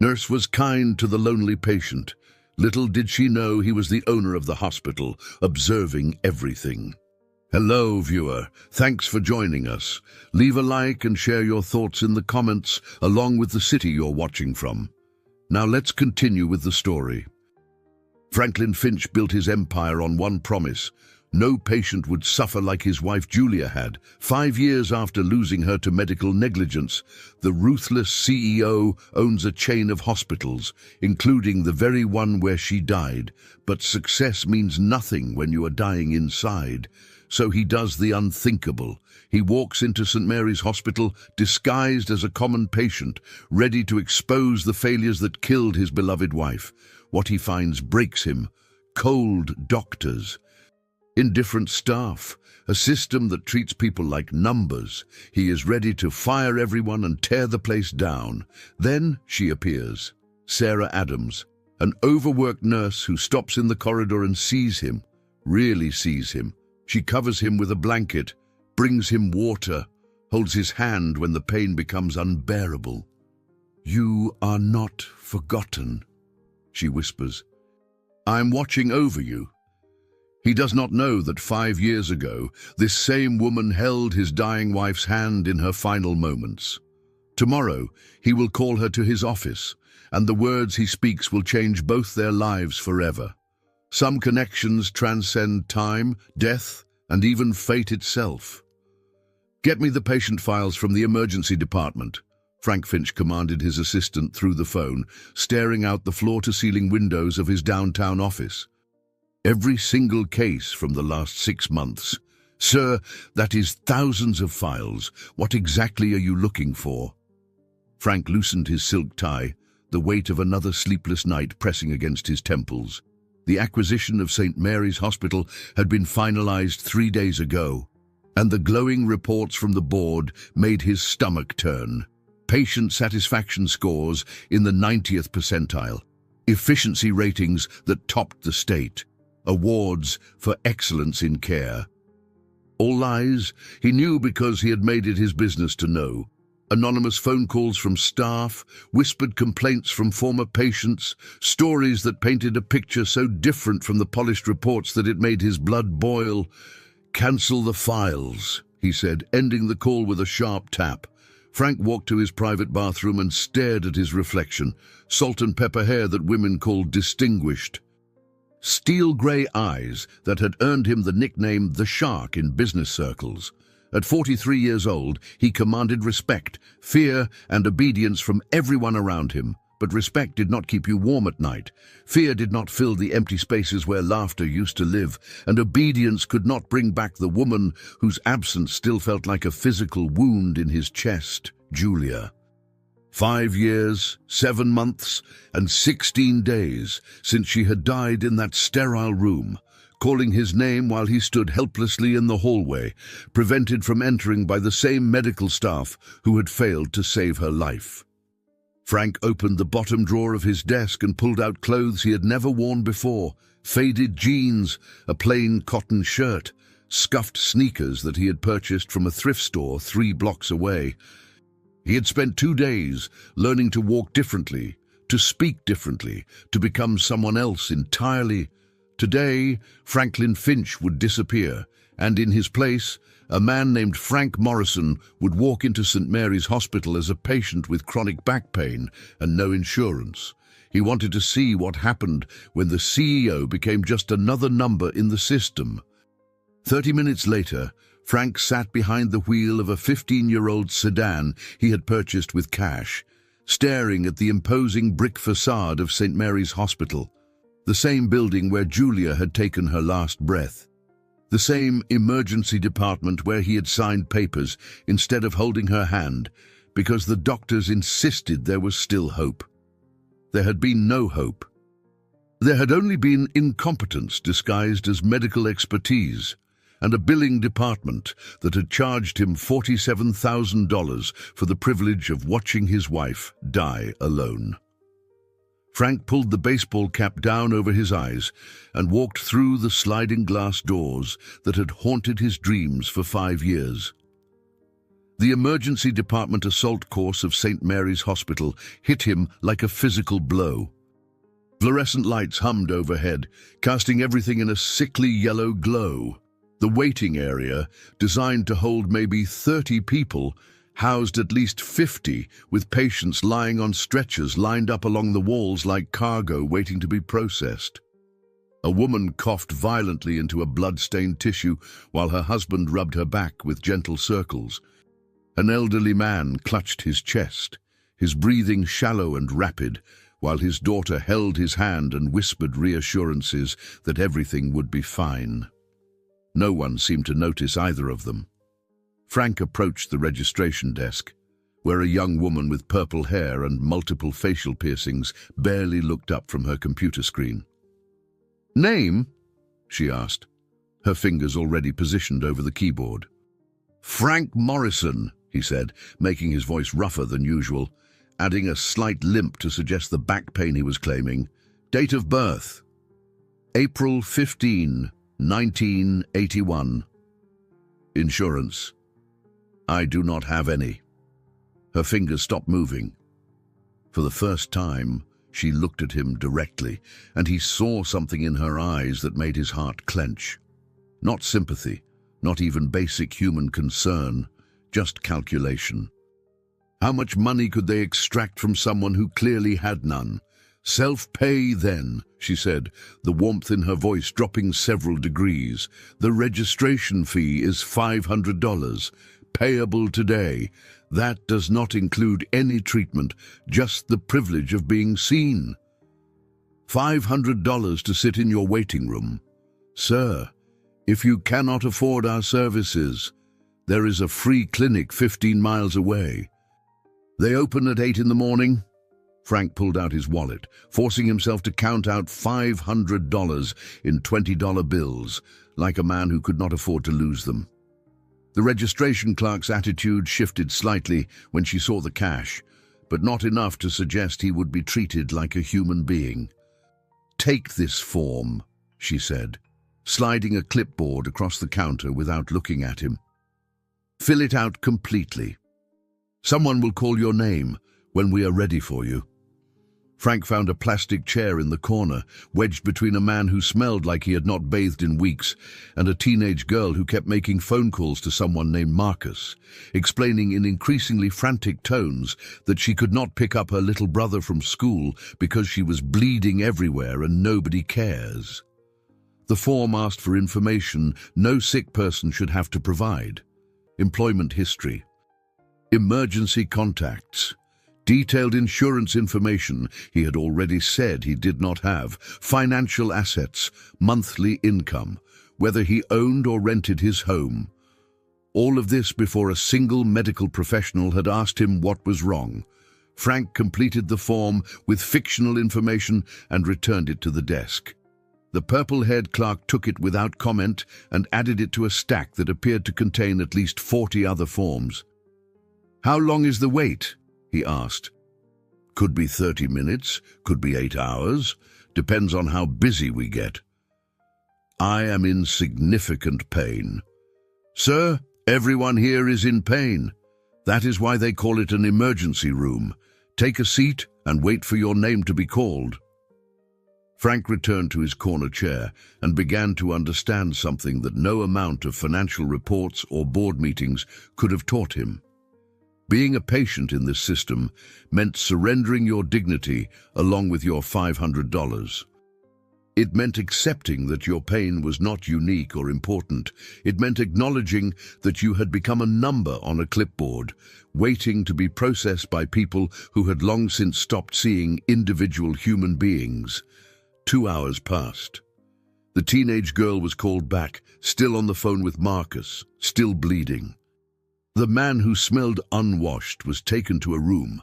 Nurse was kind to the lonely patient. Little did she know he was the owner of the hospital, observing everything. Hello, viewer. Thanks for joining us. Leave a like and share your thoughts in the comments, along with the city you're watching from. Now let's continue with the story. Franklin Finch built his empire on one promise: no patient would suffer like his wife Julia had. 5 years after losing her to medical negligence, the ruthless CEO owns a chain of hospitals, including the very one where she died. But success means nothing when you are dying inside. So he does the unthinkable. He walks into St. Mary's Hospital disguised as a common patient, ready to expose the failures that killed his beloved wife. What he finds breaks him: cold doctors, indifferent staff, a system that treats people like numbers. He is ready to fire everyone and tear the place down. Then she appears, Sarah Adams, an overworked nurse who stops in the corridor and sees him, really sees him. She covers him with a blanket, brings him water, holds his hand when the pain becomes unbearable. "You are not forgotten," she whispers. "I'm watching over you." He does not know that 5 years ago, this same woman held his dying wife's hand in her final moments. Tomorrow, he will call her to his office, and the words he speaks will change both their lives forever. Some connections transcend time, death, and even fate itself. "Get me the patient files from the emergency department," Frank Finch commanded his assistant through the phone, staring out the floor-to-ceiling windows of his downtown office. "Every single case from the last 6 months. Sir, that is thousands of files. What exactly are you looking for?" Frank loosened his silk tie, the weight of another sleepless night pressing against his temples. The acquisition of St. Mary's Hospital had been finalized 3 days ago, and the glowing reports from the board made his stomach turn. Patient satisfaction scores in the 90th percentile, efficiency ratings that topped the state, awards for excellence in care. All lies, he knew, because he had made it his business to know. Anonymous phone calls from staff, whispered complaints from former patients, stories that painted a picture so different from the polished reports that it made his blood boil. "Cancel the files," he said, ending the call with a sharp tap. Frank walked to his private bathroom and stared at his reflection, salt and pepper hair that women called distinguished, steel-grey eyes that had earned him the nickname the Shark in business circles. At 43 years old, he commanded respect, fear, and obedience from everyone around him. But respect did not keep you warm at night. Fear did not fill the empty spaces where laughter used to live, and obedience could not bring back the woman whose absence still felt like a physical wound in his chest, Julia. 5 years, 7 months, and 16 days since she had died in that sterile room, calling his name while he stood helplessly in the hallway, prevented from entering by the same medical staff who had failed to save her life. Frank opened the bottom drawer of his desk and pulled out clothes he had never worn before: faded jeans, a plain cotton shirt, scuffed sneakers that he had purchased from a thrift store 3 blocks away. He had spent 2 days learning to walk differently, to speak differently, to become someone else entirely. Today, Franklin Finch would disappear, and in his place, a man named Frank Morrison would walk into St. Mary's Hospital as a patient with chronic back pain and no insurance. He wanted to see what happened when the CEO became just another number in the system. 30 minutes later, Frank sat behind the wheel of a 15-year-old sedan he had purchased with cash, staring at the imposing brick facade of St. Mary's Hospital, the same building where Julia had taken her last breath, the same emergency department where he had signed papers instead of holding her hand, because the doctors insisted there was still hope. There had been no hope. There had only been incompetence disguised as medical expertise, and a billing department that had charged him $47,000 for the privilege of watching his wife die alone. Frank pulled the baseball cap down over his eyes and walked through the sliding glass doors that had haunted his dreams for 5 years. The emergency department assault course of St. Mary's Hospital hit him like a physical blow. Fluorescent lights hummed overhead, casting everything in a sickly yellow glow. The waiting area, designed to hold maybe 30 people, housed at least 50, with patients lying on stretchers lined up along the walls like cargo waiting to be processed. A woman coughed violently into a blood-stained tissue while her husband rubbed her back with gentle circles. An elderly man clutched his chest, his breathing shallow and rapid, while his daughter held his hand and whispered reassurances that everything would be fine. No one seemed to notice either of them. Frank approached the registration desk, where a young woman with purple hair and multiple facial piercings barely looked up from her computer screen. "Name?" she asked, her fingers already positioned over the keyboard. "Frank Morrison," he said, making his voice rougher than usual, adding a slight limp to suggest the back pain he was claiming. "Date of birth?" "April 15, 1981. "Insurance?" "I do not have any." Her fingers stopped moving. For the first time, she looked at him directly, and he saw something in her eyes that made his heart clench. Not sympathy, not even basic human concern, just calculation. How much money could they extract from someone who clearly had none? "Self-pay, then," she said, the warmth in her voice dropping several degrees. "The registration fee is $500, payable today. That does not include any treatment, just the privilege of being seen. $500 to sit in your waiting room. Sir, if you cannot afford our services, there is a free clinic 15 miles away. They open at 8 in the morning." Frank pulled out his wallet, forcing himself to count out $500 in $20 bills, like a man who could not afford to lose them. The registration clerk's attitude shifted slightly when she saw the cash, but not enough to suggest he would be treated like a human being. "Take this form," she said, sliding a clipboard across the counter without looking at him. "Fill it out completely. Someone will call your name when we are ready for you." Frank found a plastic chair in the corner, wedged between a man who smelled like he had not bathed in weeks and a teenage girl who kept making phone calls to someone named Marcus, explaining in increasingly frantic tones that she could not pick up her little brother from school because she was bleeding everywhere and nobody cares. The form asked for information no sick person should have to provide: employment history, emergency contacts, detailed insurance information he had already said he did not have, financial assets, monthly income, whether he owned or rented his home. All of this before a single medical professional had asked him what was wrong. Frank completed the form with fictional information and returned it to the desk. The purple-haired clerk took it without comment and added it to a stack that appeared to contain at least 40 other forms. "How long is the wait?" he asked. "Could be 30 minutes, could be 8 hours, depends on how busy we get." "I am in significant pain." "Sir, everyone here is in pain. That is why they call it an emergency room. Take a seat and wait for your name to be called." Frank returned to his corner chair and began to understand something that no amount of financial reports or board meetings could have taught him. Being a patient in this system meant surrendering your dignity along with your $500. It meant accepting that your pain was not unique or important. It meant acknowledging that you had become a number on a clipboard, waiting to be processed by people who had long since stopped seeing individual human beings. 2 hours passed. The teenage girl was called back, still on the phone with Marcus, still bleeding. The man who smelled unwashed was taken to a room,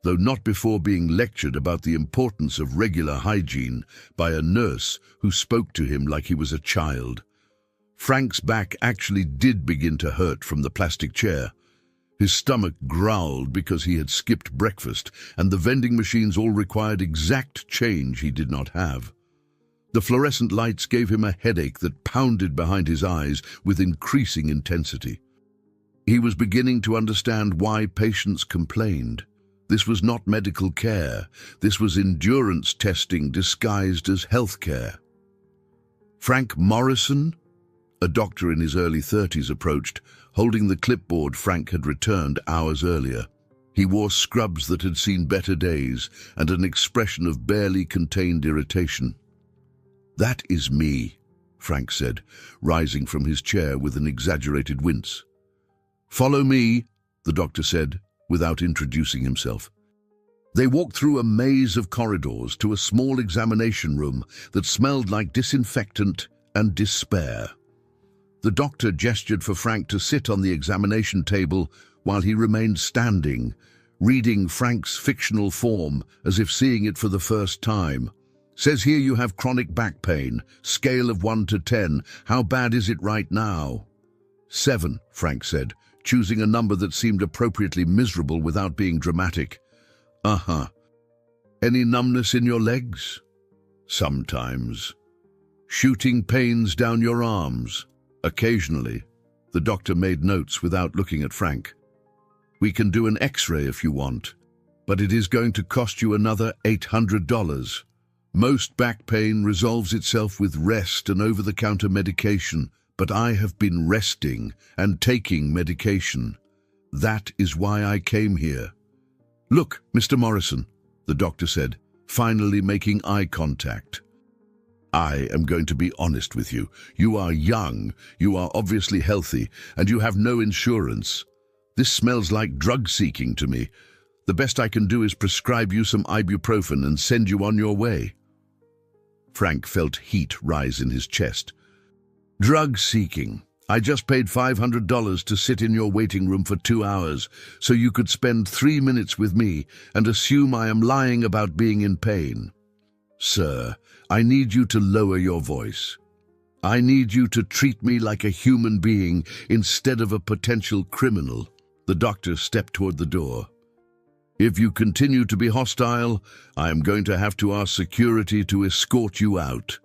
though not before being lectured about the importance of regular hygiene by a nurse who spoke to him like he was a child. Frank's back actually did begin to hurt from the plastic chair. His stomach growled because he had skipped breakfast, and the vending machines all required exact change he did not have. The fluorescent lights gave him a headache that pounded behind his eyes with increasing intensity. He was beginning to understand why patients complained. This was not medical care. This was endurance testing disguised as health care. Frank Morrison? A doctor in his early 30s approached, holding the clipboard Frank had returned hours earlier. He wore scrubs that had seen better days and an expression of barely contained irritation. "That is me," Frank said, rising from his chair with an exaggerated wince. "Follow me," the doctor said, without introducing himself. They walked through a maze of corridors to a small examination room that smelled like disinfectant and despair. The doctor gestured for Frank to sit on the examination table while he remained standing, reading Frank's fictional form as if seeing it for the first time. "Says here you have chronic back pain. Scale of 1 to 10. How bad is it right now?" 7, Frank said, choosing a number that seemed appropriately miserable without being dramatic. "Uh-huh. Any numbness in your legs?" "Sometimes." "Shooting pains down your arms?" "Occasionally." The doctor made notes without looking at Frank. "We can do an X-ray if you want, but it is going to cost you another $800. Most back pain resolves itself with rest and over-the-counter medication, but I have been resting and taking medication. That is why I came here." "Look, Mr. Morrison," the doctor said, finally making eye contact. "I am going to be honest with you. You are young, you are obviously healthy, and you have no insurance. This smells like drug-seeking to me. The best I can do is prescribe you some ibuprofen and send you on your way." Frank felt heat rise in his chest. "Drug-seeking? I just paid $500 to sit in your waiting room for 2 hours, so you could spend 3 minutes with me and assume I am lying about being in pain. Sir, I need you to lower your voice. I need you to treat me like a human being instead of a potential criminal." The doctor stepped toward the door. "If you continue to be hostile, I am going to have to ask security to escort you out."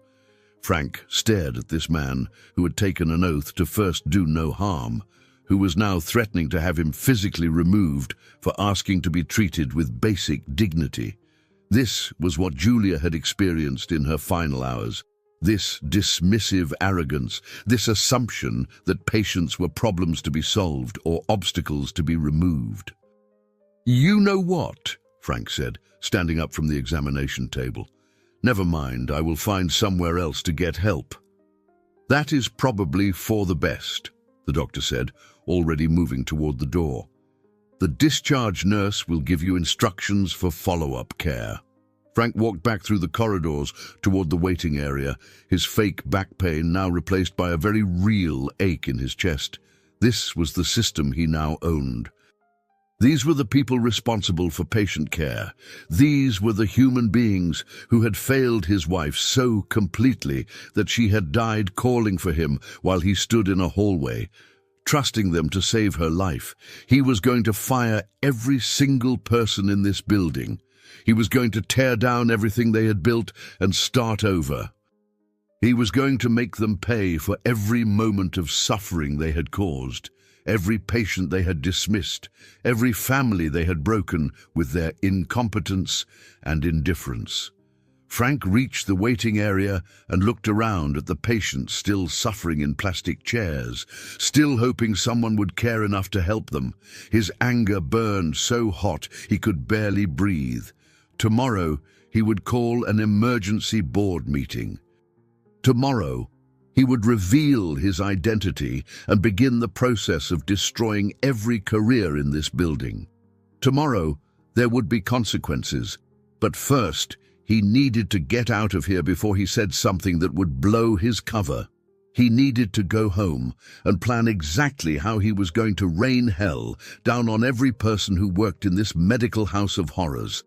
Frank stared at this man who had taken an oath to first do no harm, who was now threatening to have him physically removed for asking to be treated with basic dignity. This was what Julia had experienced in her final hours. This dismissive arrogance, this assumption that patients were problems to be solved or obstacles to be removed. "You know what?" Frank said, standing up from the examination table. "Never mind, I will find somewhere else to get help." "That is probably for the best," the doctor said, already moving toward the door. "The discharge nurse will give you instructions for follow-up care." Frank walked back through the corridors toward the waiting area, his fake back pain now replaced by a very real ache in his chest. This was the system he now owned. These were the people responsible for patient care. These were the human beings who had failed his wife so completely that she had died calling for him while he stood in a hallway, trusting them to save her life. He was going to fire every single person in this building. He was going to tear down everything they had built and start over. He was going to make them pay for every moment of suffering they had caused, every patient they had dismissed, every family they had broken with their incompetence and indifference. Frank reached the waiting area and looked around at the patients still suffering in plastic chairs, still hoping someone would care enough to help them. His anger burned so hot he could barely breathe. Tomorrow, he would call an emergency board meeting. Tomorrow, he would reveal his identity and begin the process of destroying every career in this building. Tomorrow, there would be consequences, but first, he needed to get out of here before he said something that would blow his cover. He needed to go home and plan exactly how he was going to rain hell down on every person who worked in this medical house of horrors.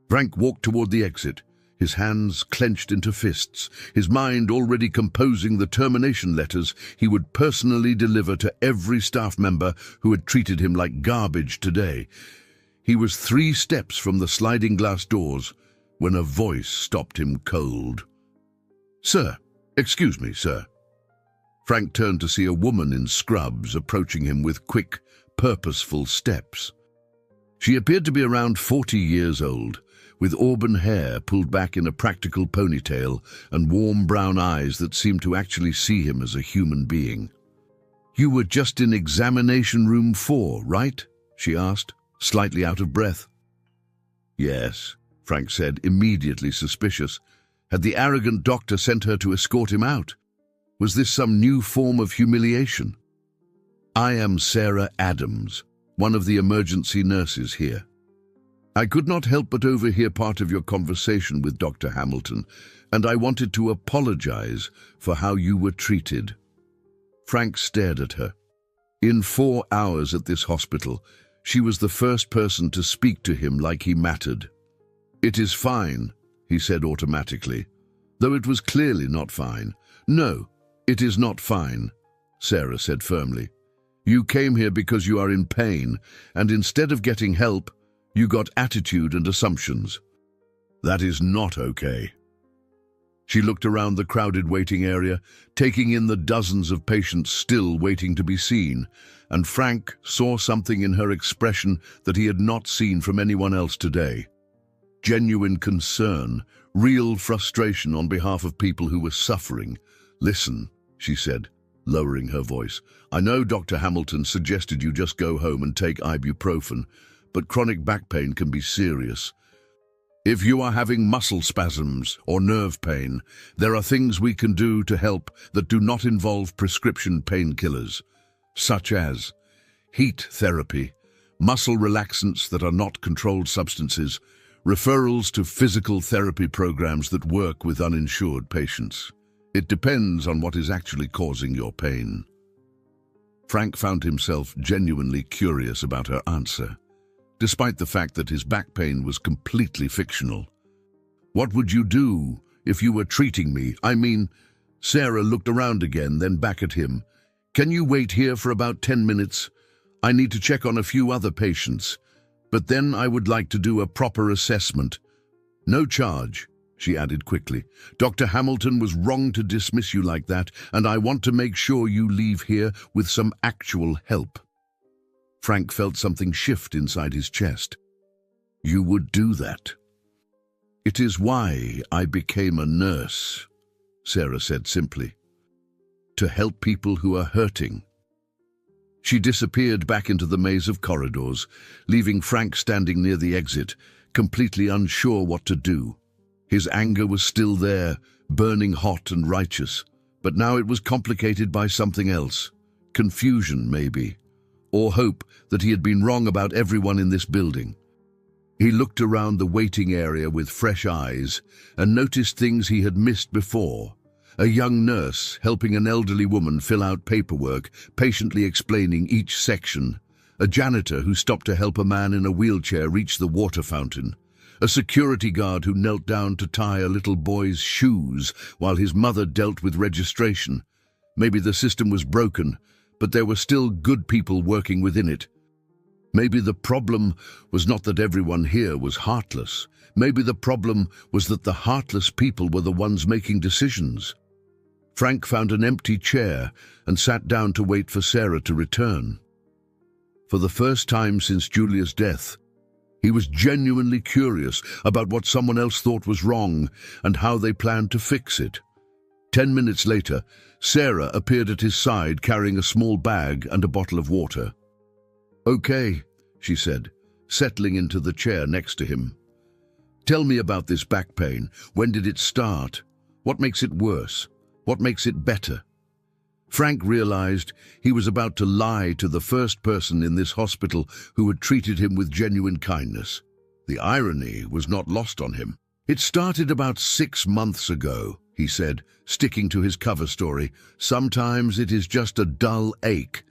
Frank walked toward the exit, his hands clenched into fists, his mind already composing the termination letters he would personally deliver to every staff member who had treated him like garbage today. He was 3 steps from the sliding glass doors when a voice stopped him cold. "Sir, excuse me, sir." Frank turned to see a woman in scrubs approaching him with quick, purposeful steps. She appeared to be around 40 years old, with auburn hair pulled back in a practical ponytail and warm brown eyes that seemed to actually see him as a human being. "You were just in examination room 4, right?" she asked, slightly out of breath. "Yes," Frank said, immediately suspicious. Had the arrogant doctor sent her to escort him out? Was this some new form of humiliation? "I am Sarah Adams, one of the emergency nurses here. I could not help but overhear part of your conversation with Dr. Hamilton, and I wanted to apologize for how you were treated." Frank stared at her. In 4 hours at this hospital, she was the first person to speak to him like he mattered. "It is fine," he said automatically, though it was clearly not fine. "No, it is not fine," Sarah said firmly. "You came here because you are in pain, and instead of getting help, you got attitude and assumptions. That is not okay." She looked around the crowded waiting area, taking in the dozens of patients still waiting to be seen, and Frank saw something in her expression that he had not seen from anyone else today. Genuine concern, real frustration on behalf of people who were suffering. "Listen," she said, lowering her voice. "I know Dr. Hamilton suggested you just go home and take ibuprofen, but chronic back pain can be serious. If you are having muscle spasms or nerve pain, there are things we can do to help that do not involve prescription painkillers, such as heat therapy, muscle relaxants that are not controlled substances, referrals to physical therapy programs that work with uninsured patients. It depends on what is actually causing your pain." Frank found himself genuinely curious about her answer, despite the fact that his back pain was completely fictional. "What would you do if you were treating me? I mean," Sarah looked around again, then back at him. "Can you wait here for about 10 minutes? I need to check on a few other patients, but then I would like to do a proper assessment. No charge," she added quickly. "Dr. Hamilton was wrong to dismiss you like that, and I want to make sure you leave here with some actual help." Frank felt something shift inside his chest. "You would do that?" "It is why I became a nurse," Sarah said simply. "To help people who are hurting." She disappeared back into the maze of corridors, leaving Frank standing near the exit, completely unsure what to do. His anger was still there, burning hot and righteous, but now it was complicated by something else. Confusion, maybe. Or hope that he had been wrong about everyone in this building. He looked around the waiting area with fresh eyes and noticed things he had missed before. A young nurse helping an elderly woman fill out paperwork, patiently explaining each section. A janitor who stopped to help a man in a wheelchair reach the water fountain. A security guard who knelt down to tie a little boy's shoes while his mother dealt with registration. Maybe the system was broken, but there were still good people working within it. Maybe the problem was not that everyone here was heartless. Maybe the problem was that the heartless people were the ones making decisions. Frank found an empty chair and sat down to wait for Sarah to return. For the first time since Julia's death, he was genuinely curious about what someone else thought was wrong and how they planned to fix it. 10 minutes later, Sarah appeared at his side carrying a small bag and a bottle of water. "Okay," she said, settling into the chair next to him. "Tell me about this back pain. When did it start? What makes it worse? What makes it better?" Frank realized he was about to lie to the first person in this hospital who had treated him with genuine kindness. The irony was not lost on him. "It started about 6 months ago," he said, sticking to his cover story. "Sometimes it is just a dull ache.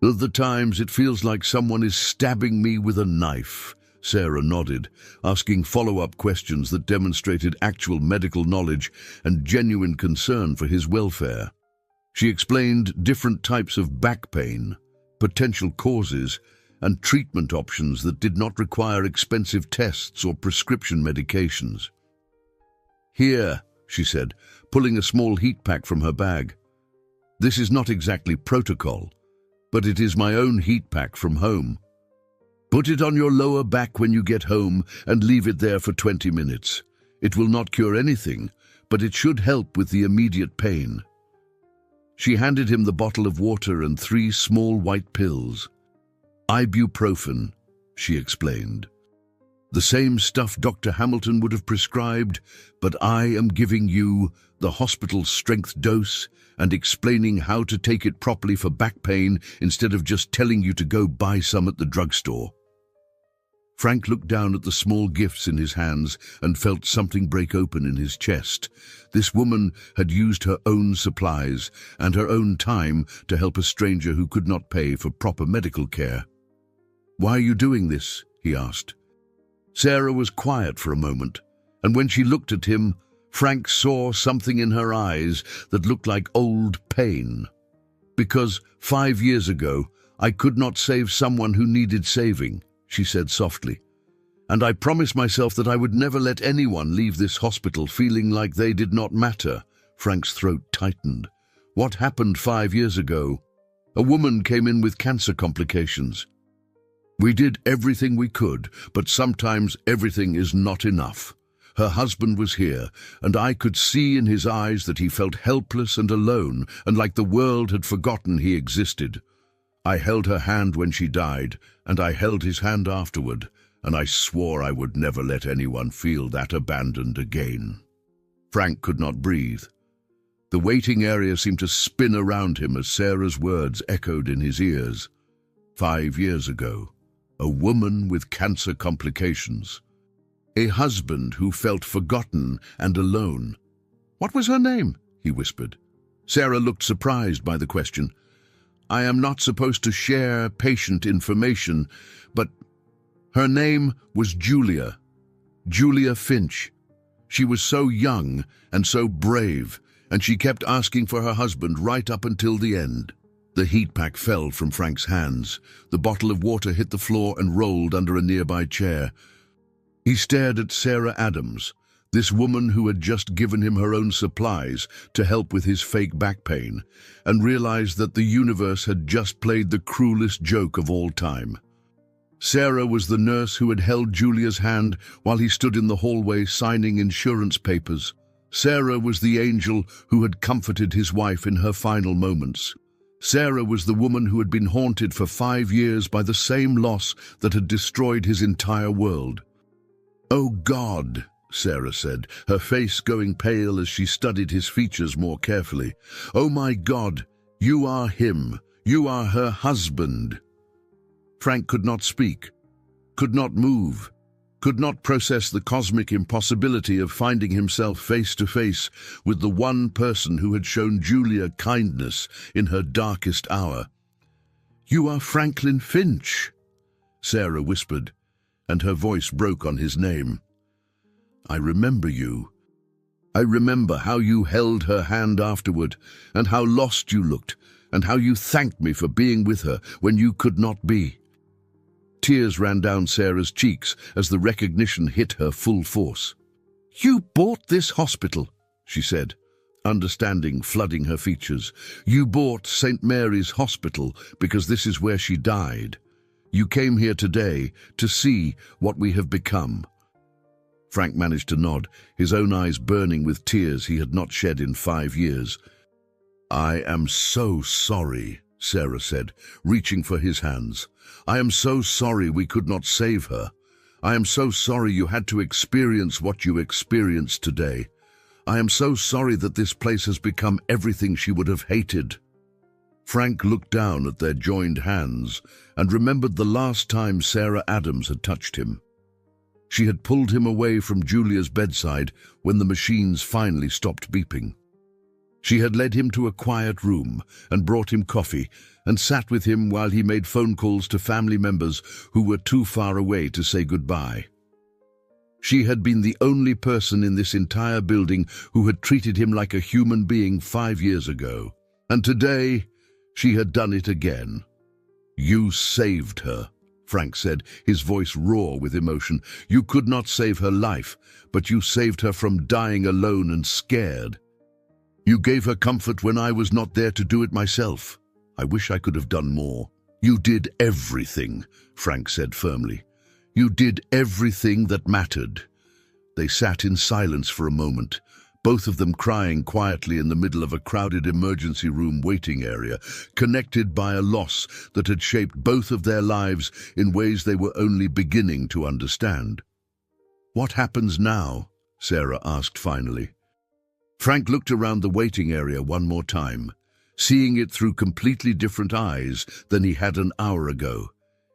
Other times it feels like someone is stabbing me with a knife." Sarah nodded, asking follow-up questions that demonstrated actual medical knowledge and genuine concern for his welfare. She explained different types of back pain, potential causes, and treatment options that did not require expensive tests or prescription medications. "Here," she said, pulling a small heat pack from her bag. This is not exactly protocol, but it is my own heat pack from home. Put it on your lower back when you get home and leave it there for 20 minutes. It will not cure anything, but it should help with the immediate pain. She handed him the bottle of water and 3 small white pills. Ibuprofen, she explained. The same stuff Dr. Hamilton would have prescribed, but I am giving you the hospital strength dose and explaining how to take it properly for back pain instead of just telling you to go buy some at the drugstore. Frank looked down at the small gifts in his hands and felt something break open in his chest. This woman had used her own supplies and her own time to help a stranger who could not pay for proper medical care. "Why are you doing this?" he asked. Sarah was quiet for a moment, and when she looked at him, Frank saw something in her eyes that looked like old pain. "Because 5 years ago, I could not save someone who needed saving," she said softly. "And I promised myself that I would never let anyone leave this hospital feeling like they did not matter." Frank's throat tightened. "What happened 5 years ago? A woman came in with cancer complications. We did everything we could, but sometimes everything is not enough. Her husband was here, and I could see in his eyes that he felt helpless and alone, and like the world had forgotten he existed. I held her hand when she died, and I held his hand afterward, and I swore I would never let anyone feel that abandoned again." Frank could not breathe. The waiting area seemed to spin around him as Sarah's words echoed in his ears. 5 years ago, a woman with cancer complications. A husband who felt forgotten and alone. "What was her name?" he whispered. Sarah looked surprised by the question. "I am not supposed to share patient information, but her name was Julia. Julia Finch. She was so young and so brave, and she kept asking for her husband right up until the end." The heat pack fell from Frank's hands. The bottle of water hit the floor and rolled under a nearby chair. He stared at Sarah Adams, this woman who had just given him her own supplies to help with his fake back pain, and realized that the universe had just played the cruelest joke of all time. Sarah was the nurse who had held Julia's hand while he stood in the hallway signing insurance papers. Sarah was the angel who had comforted his wife in her final moments. Sarah was the woman who had been haunted for 5 years by the same loss that had destroyed his entire world. "Oh God," Sarah said, her face going pale as she studied his features more carefully. "Oh my God, you are him. You are her husband." Frank could not speak, could not move, could not process the cosmic impossibility of finding himself face to face with the one person who had shown Julia kindness in her darkest hour. "You are Franklin Finch," Sarah whispered, and her voice broke on his name. "I remember you. I remember how you held her hand afterward, and how lost you looked, and how you thanked me for being with her when you could not be." Tears ran down Sarah's cheeks as the recognition hit her full force. "You bought this hospital," she said, understanding flooding her features. "You bought St. Mary's Hospital because this is where she died. You came here today to see what we have become." Frank managed to nod, his own eyes burning with tears he had not shed in 5 years. "I am so sorry," Sarah said, reaching for his hands. "I am so sorry we could not save her. I am so sorry you had to experience what you experienced today. I am so sorry that this place has become everything she would have hated." Frank looked down at their joined hands and remembered the last time Sarah Adams had touched him. She had pulled him away from Julia's bedside when the machines finally stopped beeping. She had led him to a quiet room and brought him coffee and sat with him while he made phone calls to family members who were too far away to say goodbye. She had been the only person in this entire building who had treated him like a human being 5 years ago. And today, she had done it again. "You saved her," Frank said, his voice raw with emotion. "You could not save her life, but you saved her from dying alone and scared." You gave her comfort when I was not there to do it myself. I wish I could have done more. You did everything, Frank said firmly. You did everything that mattered. They sat in silence for a moment, both of them crying quietly in the middle of a crowded emergency room waiting area, connected by a loss that had shaped both of their lives in ways they were only beginning to understand. "What happens now?" Sarah asked finally. Frank looked around the waiting area one more time, seeing it through completely different eyes than he had an hour ago.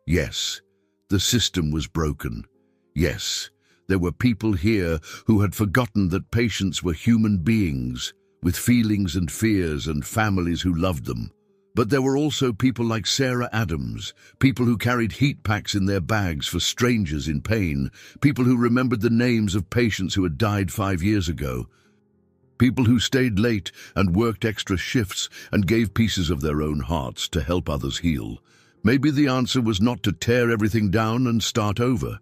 Yes, the system was broken. Yes, there were people here who had forgotten that patients were human beings, with feelings and fears and families who loved them. But there were also people like Sarah Adams, people who carried heat packs in their bags for strangers in pain, people who remembered the names of patients who had died 5 years ago, people who stayed late and worked extra shifts and gave pieces of their own hearts to help others heal. Maybe the answer was not to tear everything down and start over.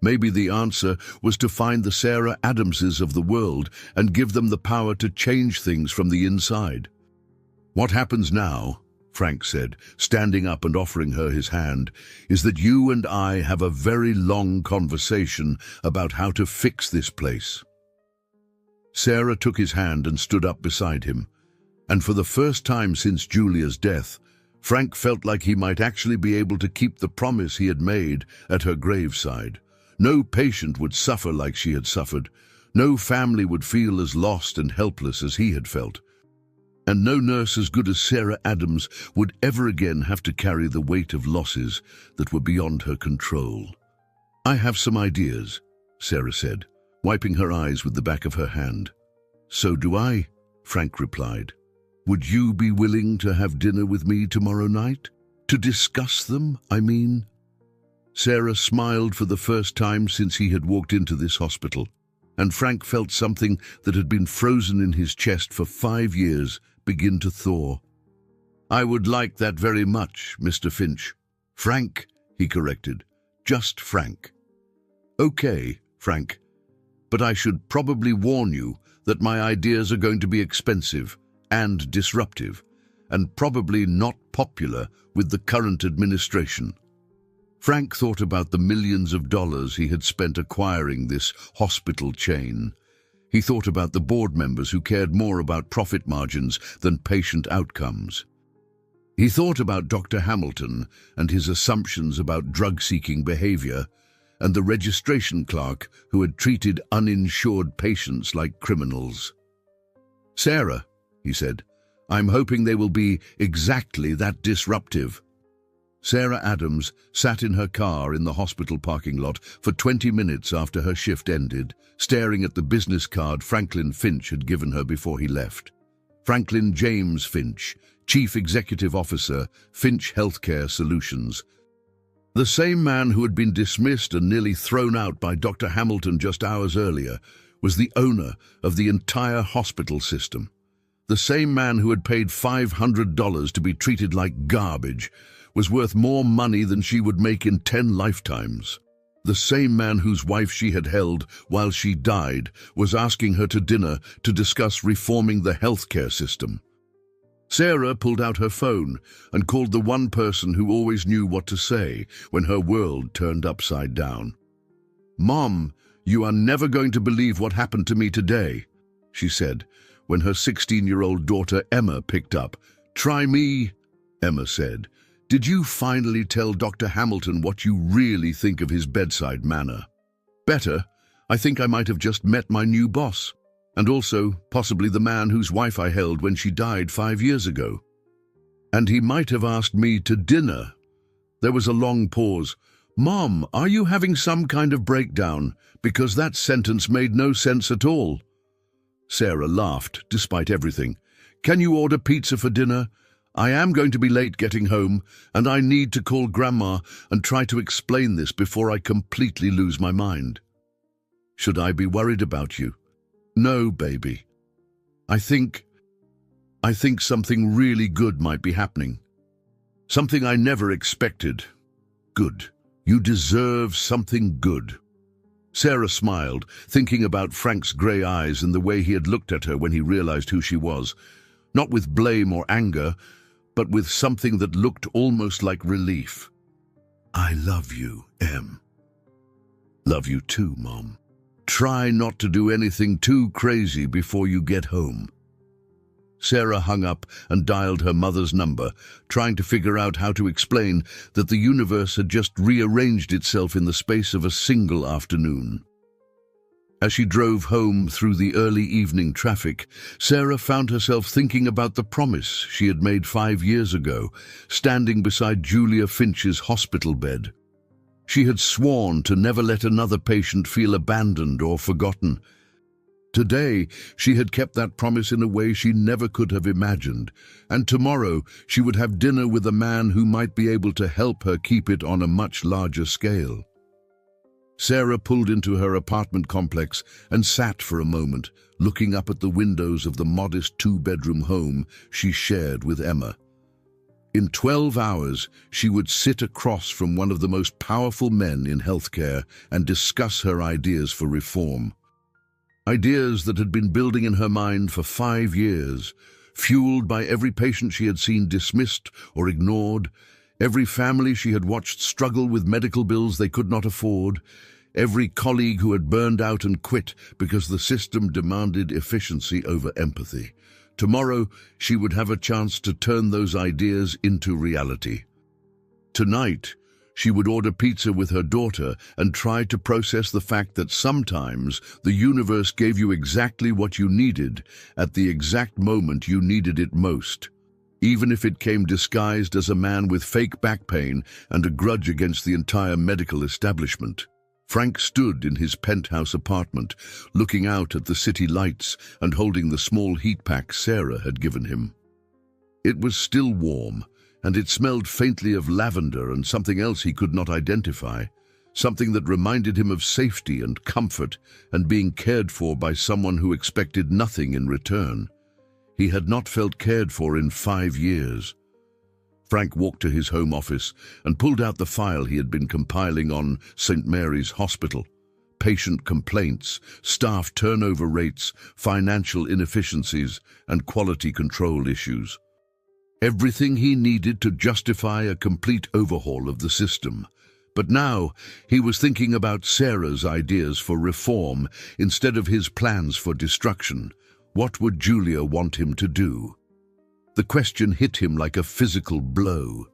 Maybe the answer was to find the Sarah Adamses of the world and give them the power to change things from the inside. "What happens now," Frank said, standing up and offering her his hand, "is that you and I have a very long conversation about how to fix this place." Sarah took his hand and stood up beside him, and for the first time since Julia's death, Frank felt like he might actually be able to keep the promise he had made at her graveside. No patient would suffer like she had suffered, no family would feel as lost and helpless as he had felt, and no nurse as good as Sarah Adams would ever again have to carry the weight of losses that were beyond her control. "I have some ideas," Sarah said, wiping her eyes with the back of her hand. "So do I," Frank replied. "Would you be willing to have dinner with me tomorrow night? To discuss them, I mean?" Sarah smiled for the first time since he had walked into this hospital, and Frank felt something that had been frozen in his chest for 5 years begin to thaw. "I would like that very much, Mr. Finch." "Frank," he corrected. "Just Frank." "Okay, Frank. But I should probably warn you that my ideas are going to be expensive and disruptive, and probably not popular with the current administration." Frank thought about the millions of dollars he had spent acquiring this hospital chain. He thought about the board members who cared more about profit margins than patient outcomes. He thought about Dr. Hamilton and his assumptions about drug-seeking behavior, and the registration clerk who had treated uninsured patients like criminals. "Sarah," he said, "I'm hoping they will be exactly that disruptive." Sarah Adams sat in her car in the hospital parking lot for 20 minutes after her shift ended, staring at the business card Franklin Finch had given her before he left. Franklin James Finch, Chief Executive Officer, Finch Healthcare Solutions. The same man who had been dismissed and nearly thrown out by Dr. Hamilton just hours earlier was the owner of the entire hospital system. The same man who had paid $500 to be treated like garbage was worth more money than she would make in 10 lifetimes. The same man whose wife she had held while she died was asking her to dinner to discuss reforming the healthcare system. Sarah pulled out her phone and called the one person who always knew what to say when her world turned upside down. "Mom, you are never going to believe what happened to me today," she said, when her 16-year-old daughter Emma picked up. "Try me," Emma said. "Did you finally tell Dr. Hamilton what you really think of his bedside manner?" "Better. I think I might have just met my new boss. And also, possibly the man whose wife I held when she died 5 years ago. And he might have asked me to dinner." There was a long pause. "Mom, are you having some kind of breakdown? Because that sentence made no sense at all." Sarah laughed, despite everything. "Can you order pizza for dinner? I am going to be late getting home, and I need to call Grandma and try to explain this before I completely lose my mind." "Should I be worried about you?" "No, baby. I think something really good might be happening. Something I never expected. Good. You deserve something good." Sarah smiled, thinking about Frank's grey eyes and the way he had looked at her when he realized who she was, not with blame or anger, but with something that looked almost like relief. "I love you, Em." "Love you too, Mom. Try not to do anything too crazy before you get home." Sarah hung up and dialed her mother's number, trying to figure out how to explain that the universe had just rearranged itself in the space of a single afternoon. As she drove home through the early evening traffic, Sarah found herself thinking about the promise she had made 5 years ago, standing beside Julia Finch's hospital bed. She had sworn to never let another patient feel abandoned or forgotten. Today, she had kept that promise in a way she never could have imagined, and tomorrow she would have dinner with a man who might be able to help her keep it on a much larger scale. Sarah pulled into her apartment complex and sat for a moment, looking up at the windows of the modest 2-bedroom home she shared with Emma. In 12 hours, she would sit across from one of the most powerful men in healthcare and discuss her ideas for reform. Ideas that had been building in her mind for 5 years, fueled by every patient she had seen dismissed or ignored, every family she had watched struggle with medical bills they could not afford, every colleague who had burned out and quit because the system demanded efficiency over empathy. Tomorrow, she would have a chance to turn those ideas into reality. Tonight, she would order pizza with her daughter and try to process the fact that sometimes the universe gave you exactly what you needed at the exact moment you needed it most, even if it came disguised as a man with fake back pain and a grudge against the entire medical establishment. Frank stood in his penthouse apartment, looking out at the city lights and holding the small heat pack Sarah had given him. It was still warm, and it smelled faintly of lavender and something else he could not identify, something that reminded him of safety and comfort and being cared for by someone who expected nothing in return. He had not felt cared for in 5 years. Frank walked to his home office and pulled out the file he had been compiling on St. Mary's Hospital. Patient complaints, staff turnover rates, financial inefficiencies, and quality control issues. Everything he needed to justify a complete overhaul of the system. But now he was thinking about Sarah's ideas for reform instead of his plans for destruction. What would Julia want him to do? The question hit him like a physical blow.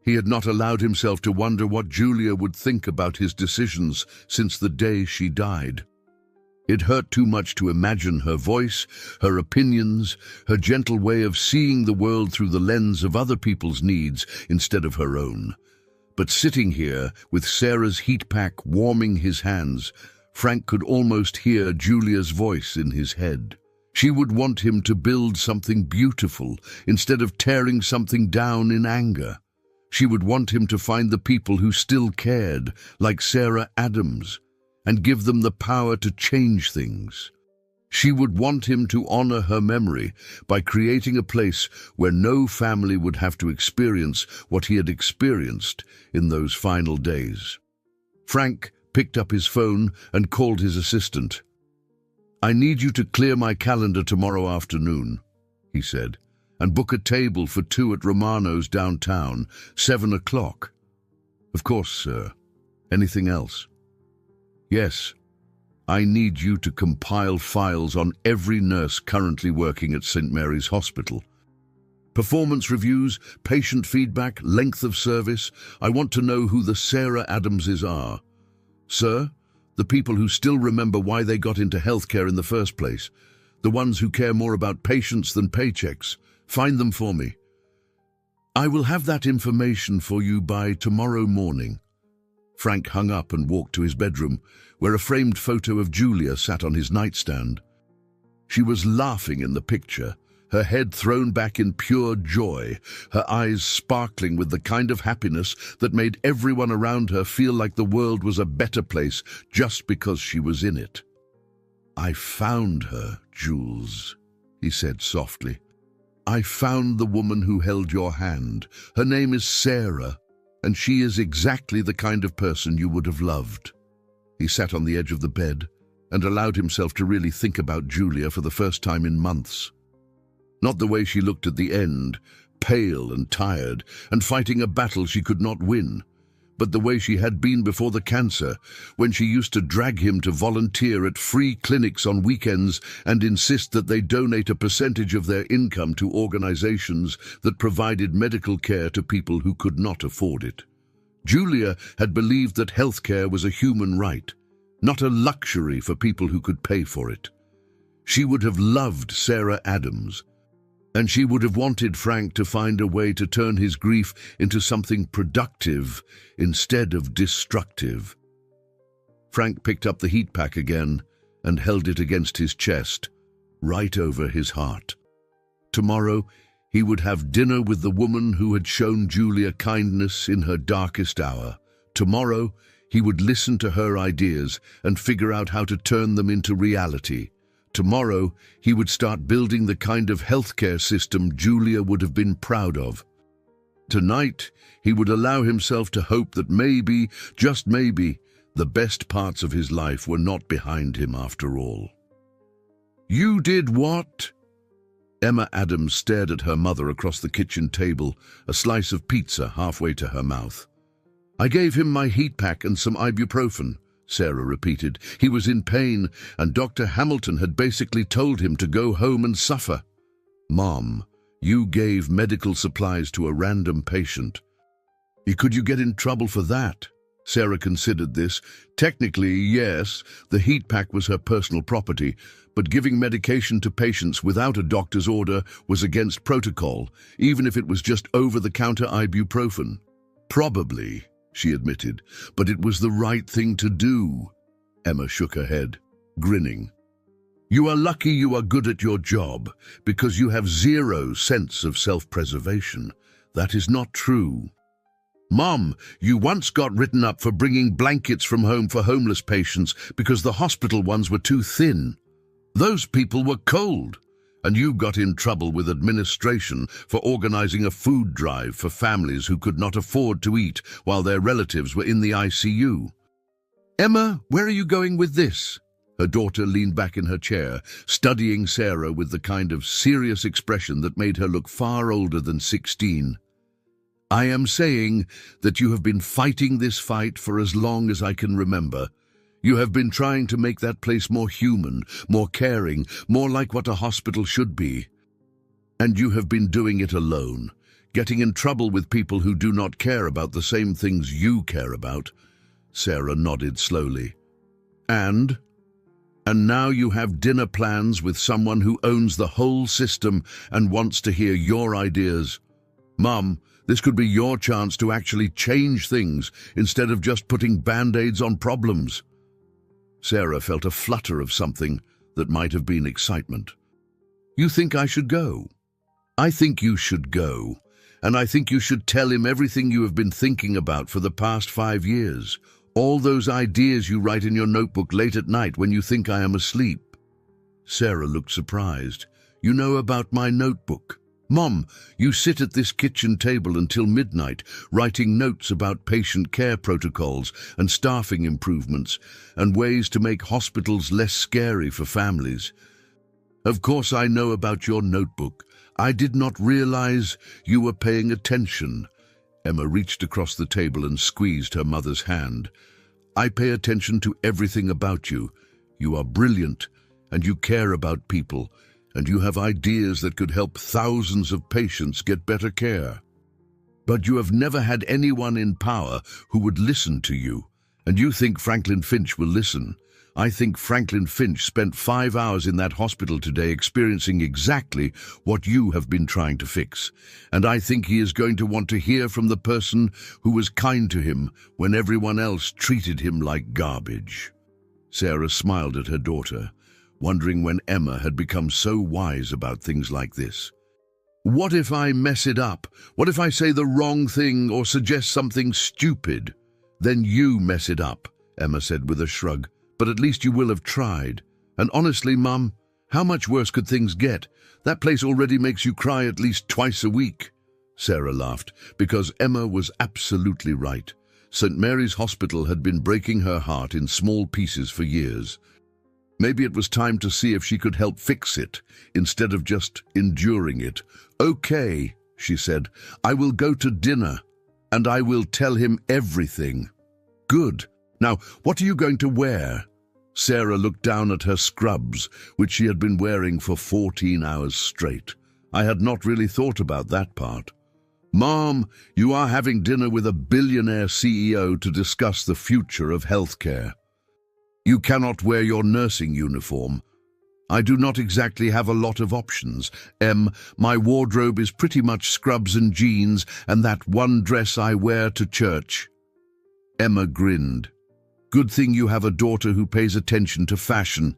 He had not allowed himself to wonder what Julia would think about his decisions since the day she died. It hurt too much to imagine her voice, her opinions, her gentle way of seeing the world through the lens of other people's needs instead of her own. But sitting here, with Sarah's heat pack warming his hands, Frank could almost hear Julia's voice in his head. She would want him to build something beautiful instead of tearing something down in anger. She would want him to find the people who still cared, like Sarah Adams, and give them the power to change things. She would want him to honor her memory by creating a place where no family would have to experience what he had experienced in those final days. Frank picked up his phone and called his assistant. "I need you to clear my calendar tomorrow afternoon," he said, "and book a table for 2 at Romano's downtown, 7 o'clock. "Of course, sir. Anything else?" "Yes. I need you to compile files on every nurse currently working at St. Mary's Hospital. Performance reviews, patient feedback, length of service. I want to know who the Sarah Adamses are. Sir, the people who still remember why they got into healthcare in the first place. The ones who care more about patients than paychecks. Find them for me. I will have that information for you by tomorrow morning." Frank hung up and walked to his bedroom, where a framed photo of Julia sat on his nightstand. She was laughing in the picture, her head thrown back in pure joy, her eyes sparkling with the kind of happiness that made everyone around her feel like the world was a better place just because she was in it. "I found her, Jules," he said softly. "I found the woman who held your hand. Her name is Sarah, and she is exactly the kind of person you would have loved." He sat on the edge of the bed and allowed himself to really think about Julia for the first time in months. Not the way she looked at the end, pale and tired, and fighting a battle she could not win, but the way she had been before the cancer, when she used to drag him to volunteer at free clinics on weekends and insist that they donate a percentage of their income to organizations that provided medical care to people who could not afford it. Julia had believed that healthcare was a human right, not a luxury for people who could pay for it. She would have loved Sarah Adams, and she would have wanted Frank to find a way to turn his grief into something productive instead of destructive. Frank picked up the heat pack again and held it against his chest, right over his heart. Tomorrow, he would have dinner with the woman who had shown Julia kindness in her darkest hour. Tomorrow, he would listen to her ideas and figure out how to turn them into reality. Tomorrow, he would start building the kind of healthcare system Julia would have been proud of. Tonight, he would allow himself to hope that maybe, just maybe, the best parts of his life were not behind him after all. "You did what?" Emma Adams stared at her mother across the kitchen table, a slice of pizza halfway to her mouth. "I gave him my heat pack and some ibuprofen," Sarah repeated. "He was in pain, and Dr. Hamilton had basically told him to go home and suffer." "Mom, you gave medical supplies to a random patient. Could you get in trouble for that?" Sarah considered this. Technically, yes, the heat pack was her personal property, but giving medication to patients without a doctor's order was against protocol, even if it was just over-the-counter ibuprofen. "Probably," she admitted, "but it was the right thing to do." Emma shook her head, grinning. "You are lucky you are good at your job, because you have zero sense of self-preservation. That is not true. Mom, you once got written up for bringing blankets from home for homeless patients because the hospital ones were too thin. Those people were cold, and you got in trouble with administration for organizing a food drive for families who could not afford to eat while their relatives were in the ICU. Emma, where are you going with this?" Her daughter leaned back in her chair, studying Sarah with the kind of serious expression that made her look far older than 16. "I am saying that you have been fighting this fight for as long as I can remember. You have been trying to make that place more human, more caring, more like what a hospital should be. And you have been doing it alone, getting in trouble with people who do not care about the same things you care about." Sarah nodded slowly. And now you have dinner plans with someone who owns the whole system and wants to hear your ideas. Mum, this could be your chance to actually change things instead of just putting band-aids on problems. Sarah felt a flutter of something that might have been excitement. "You think I should go?" "I think you should go, and I think you should tell him everything you have been thinking about for the past 5 years. All those ideas you write in your notebook late at night when you think I am asleep." Sarah looked surprised. "You know about my notebook? Mom, you sit at this kitchen table until midnight, writing notes about patient care protocols and staffing improvements and ways to make hospitals less scary for families. Of course I know about your notebook. I did not realize you were paying attention." Emma reached across the table and squeezed her mother's hand. "I pay attention to everything about you. You are brilliant, and you care about people, and you have ideas that could help thousands of patients get better care. But you have never had anyone in power who would listen to you, and you think Franklin Finch will listen. I think Franklin Finch spent 5 hours in that hospital today experiencing exactly what you have been trying to fix, and I think he is going to want to hear from the person who was kind to him when everyone else treated him like garbage." Sarah smiled at her daughter, wondering when Emma had become so wise about things like this. "What if I mess it up? What if I say the wrong thing or suggest something stupid?" "Then you mess it up," Emma said with a shrug. "But at least you will have tried. And honestly, Mum, how much worse could things get? That place already makes you cry at least twice a week." Sarah laughed, because Emma was absolutely right. St. Mary's Hospital had been breaking her heart in small pieces for years. Maybe it was time to see if she could help fix it, instead of just enduring it. "Okay," she said, "I will go to dinner, and I will tell him everything." "Good. Now, what are you going to wear?" Sarah looked down at her scrubs, which she had been wearing for 14 hours straight. "I had not really thought about that part." "Mom, you are having dinner with a billionaire CEO to discuss the future of healthcare. You cannot wear your nursing uniform." "I do not exactly have a lot of options. My wardrobe is pretty much scrubs and jeans and that one dress I wear to church." Emma grinned. "Good thing you have a daughter who pays attention to fashion.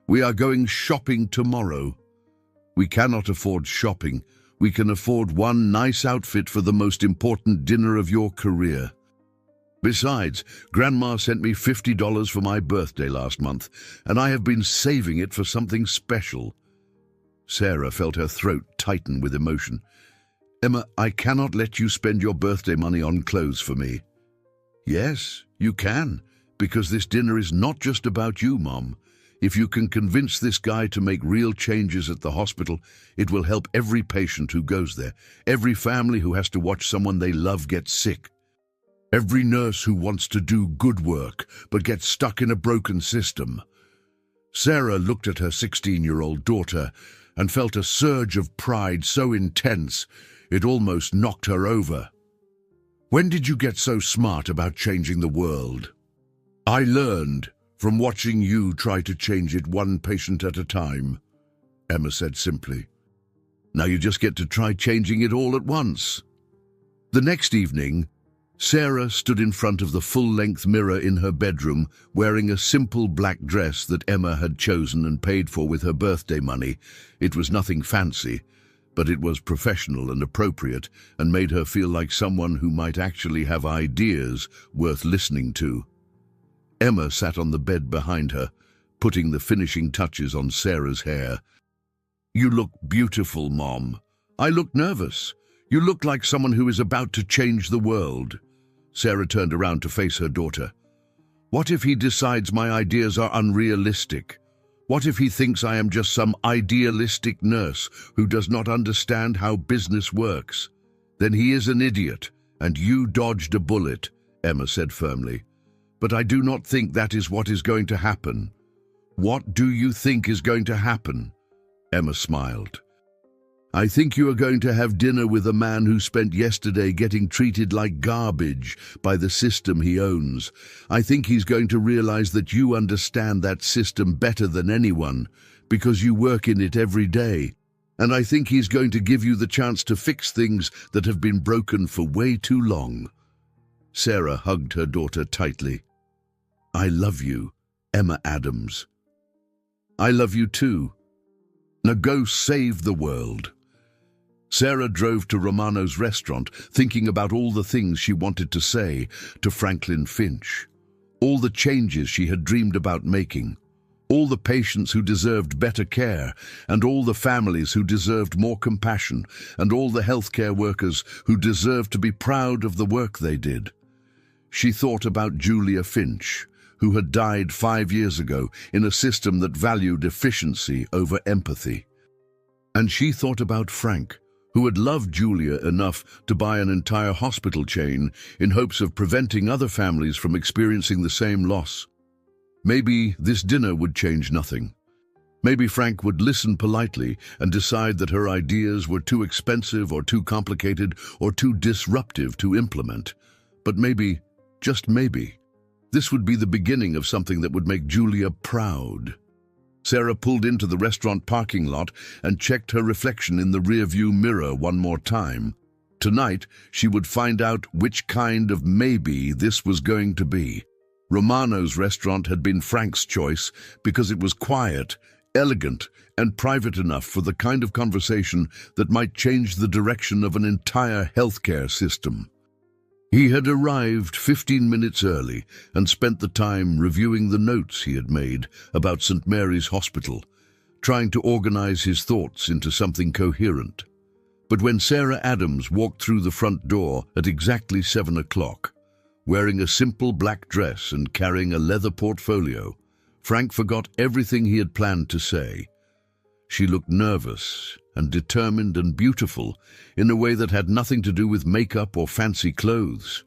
We are going shopping tomorrow." "We cannot afford shopping. We can afford one nice outfit for the most important dinner of your career. Besides, Grandma sent me $50 for my birthday last month, and I have been saving it for something special." Sarah felt her throat tighten with emotion. "Emma, I cannot let you spend your birthday money on clothes for me." "Yes, you can, because this dinner is not just about you, Mom. If you can convince this guy to make real changes at the hospital, it will help every patient who goes there, every family who has to watch someone they love get sick, every nurse who wants to do good work but gets stuck in a broken system." Sarah looked at her 16-year-old daughter and felt a surge of pride so intense it almost knocked her over. "When did you get so smart about changing the world?" "I learned from watching you try to change it one patient at a time," Emma said simply. "Now you just get to try changing it all at once." The next evening, Sarah stood in front of the full-length mirror in her bedroom, wearing a simple black dress that Emma had chosen and paid for with her birthday money. It was nothing fancy, but it was professional and appropriate, and made her feel like someone who might actually have ideas worth listening to. Emma sat on the bed behind her, putting the finishing touches on Sarah's hair. "You look beautiful, Mom. I look nervous. You look like someone who is about to change the world." Sarah turned around to face her daughter. "What if he decides my ideas are unrealistic? What if he thinks I am just some idealistic nurse who does not understand how business works?" "Then he is an idiot, and you dodged a bullet," Emma said firmly. "But I do not think that is what is going to happen." "What do you think is going to happen?" Emma smiled. "I think you are going to have dinner with a man who spent yesterday getting treated like garbage by the system he owns. I think he's going to realize that you understand that system better than anyone, because you work in it every day. And I think he's going to give you the chance to fix things that have been broken for way too long." Sarah hugged her daughter tightly. "I love you, Emma Adams." "I love you too. Now go save the world." Sarah drove to Romano's restaurant, thinking about all the things she wanted to say to Franklin Finch, all the changes she had dreamed about making, all the patients who deserved better care, and all the families who deserved more compassion, and all the healthcare workers who deserved to be proud of the work they did. She thought about Julia Finch, who had died 5 years ago in a system that valued efficiency over empathy. And she thought about Frank, who had loved Julia enough to buy an entire hospital chain in hopes of preventing other families from experiencing the same loss. Maybe this dinner would change nothing. Maybe Frank would listen politely and decide that her ideas were too expensive or too complicated or too disruptive to implement. But maybe, just maybe, this would be the beginning of something that would make Julia proud. Sarah pulled into the restaurant parking lot and checked her reflection in the rearview mirror one more time. Tonight, she would find out which kind of maybe this was going to be. Romano's restaurant had been Frank's choice because it was quiet, elegant, and private enough for the kind of conversation that might change the direction of an entire healthcare system. He had arrived 15 minutes early and spent the time reviewing the notes he had made about St. Mary's Hospital, trying to organize his thoughts into something coherent. But when Sarah Adams walked through the front door at exactly 7 o'clock, Wearing a simple black dress and carrying a leather portfolio, Frank forgot everything he had planned to say. She looked nervous and determined and beautiful in a way that had nothing to do with makeup or fancy clothes.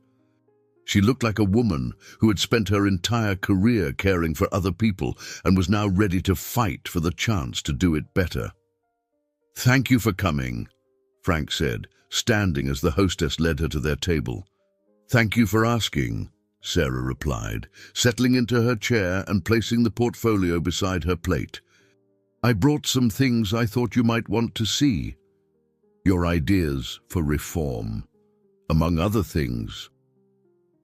She looked like a woman who had spent her entire career caring for other people and was now ready to fight for the chance to do it better. "Thank you for coming," Frank said, standing as the hostess led her to their table. "Thank you for asking," Sarah replied, settling into her chair and placing the portfolio beside her plate. "I brought some things I thought you might want to see. Your ideas for reform, among other things."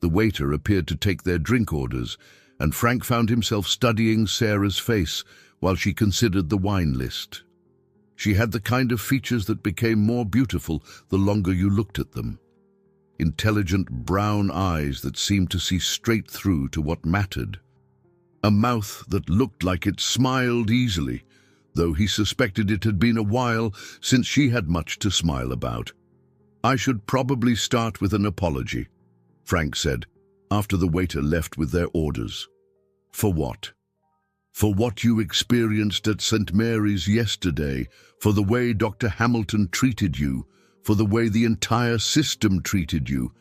The waiter appeared to take their drink orders, and Frank found himself studying Sarah's face while she considered the wine list. She had the kind of features that became more beautiful the longer you looked at them. Intelligent brown eyes that seemed to see straight through to what mattered. A mouth that looked like it smiled easily, though he suspected it had been a while since she had much to smile about. "I should probably start with an apology," Frank said, after the waiter left with their orders. "For what?" "For what you experienced at St. Mary's yesterday, for the way Dr. Hamilton treated you, for the way the entire system treated you.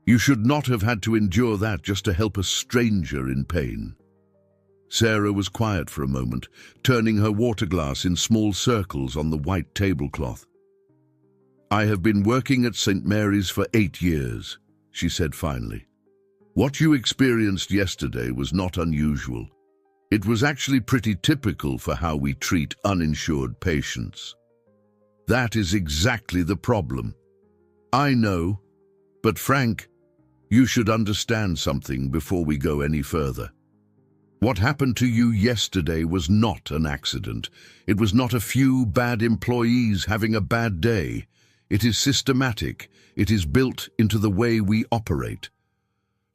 You should not have had to endure that just to help a stranger in pain." Sarah was quiet for a moment, turning her water glass in small circles on the white tablecloth. "I have been working at St. Mary's for 8 years, she said finally. "What you experienced yesterday was not unusual. It was actually pretty typical for how we treat uninsured patients. That is exactly the problem. I know, but Frank, you should understand something before we go any further. What happened to you yesterday was not an accident. It was not a few bad employees having a bad day. It is systematic. It is built into the way we operate."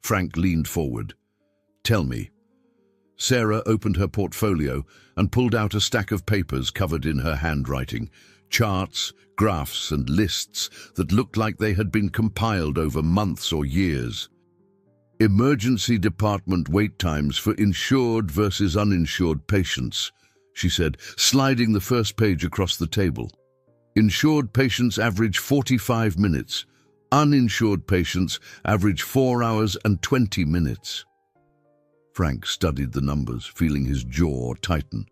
Frank leaned forward. "Tell me." Sarah opened her portfolio and pulled out a stack of papers covered in her handwriting, charts, graphs, and lists that looked like they had been compiled over months or years. "Emergency department wait times for insured versus uninsured patients," she said, sliding the first page across the table. "Insured patients average 45 minutes. Uninsured patients average 4 hours and 20 minutes. Frank studied the numbers, feeling his jaw tighten.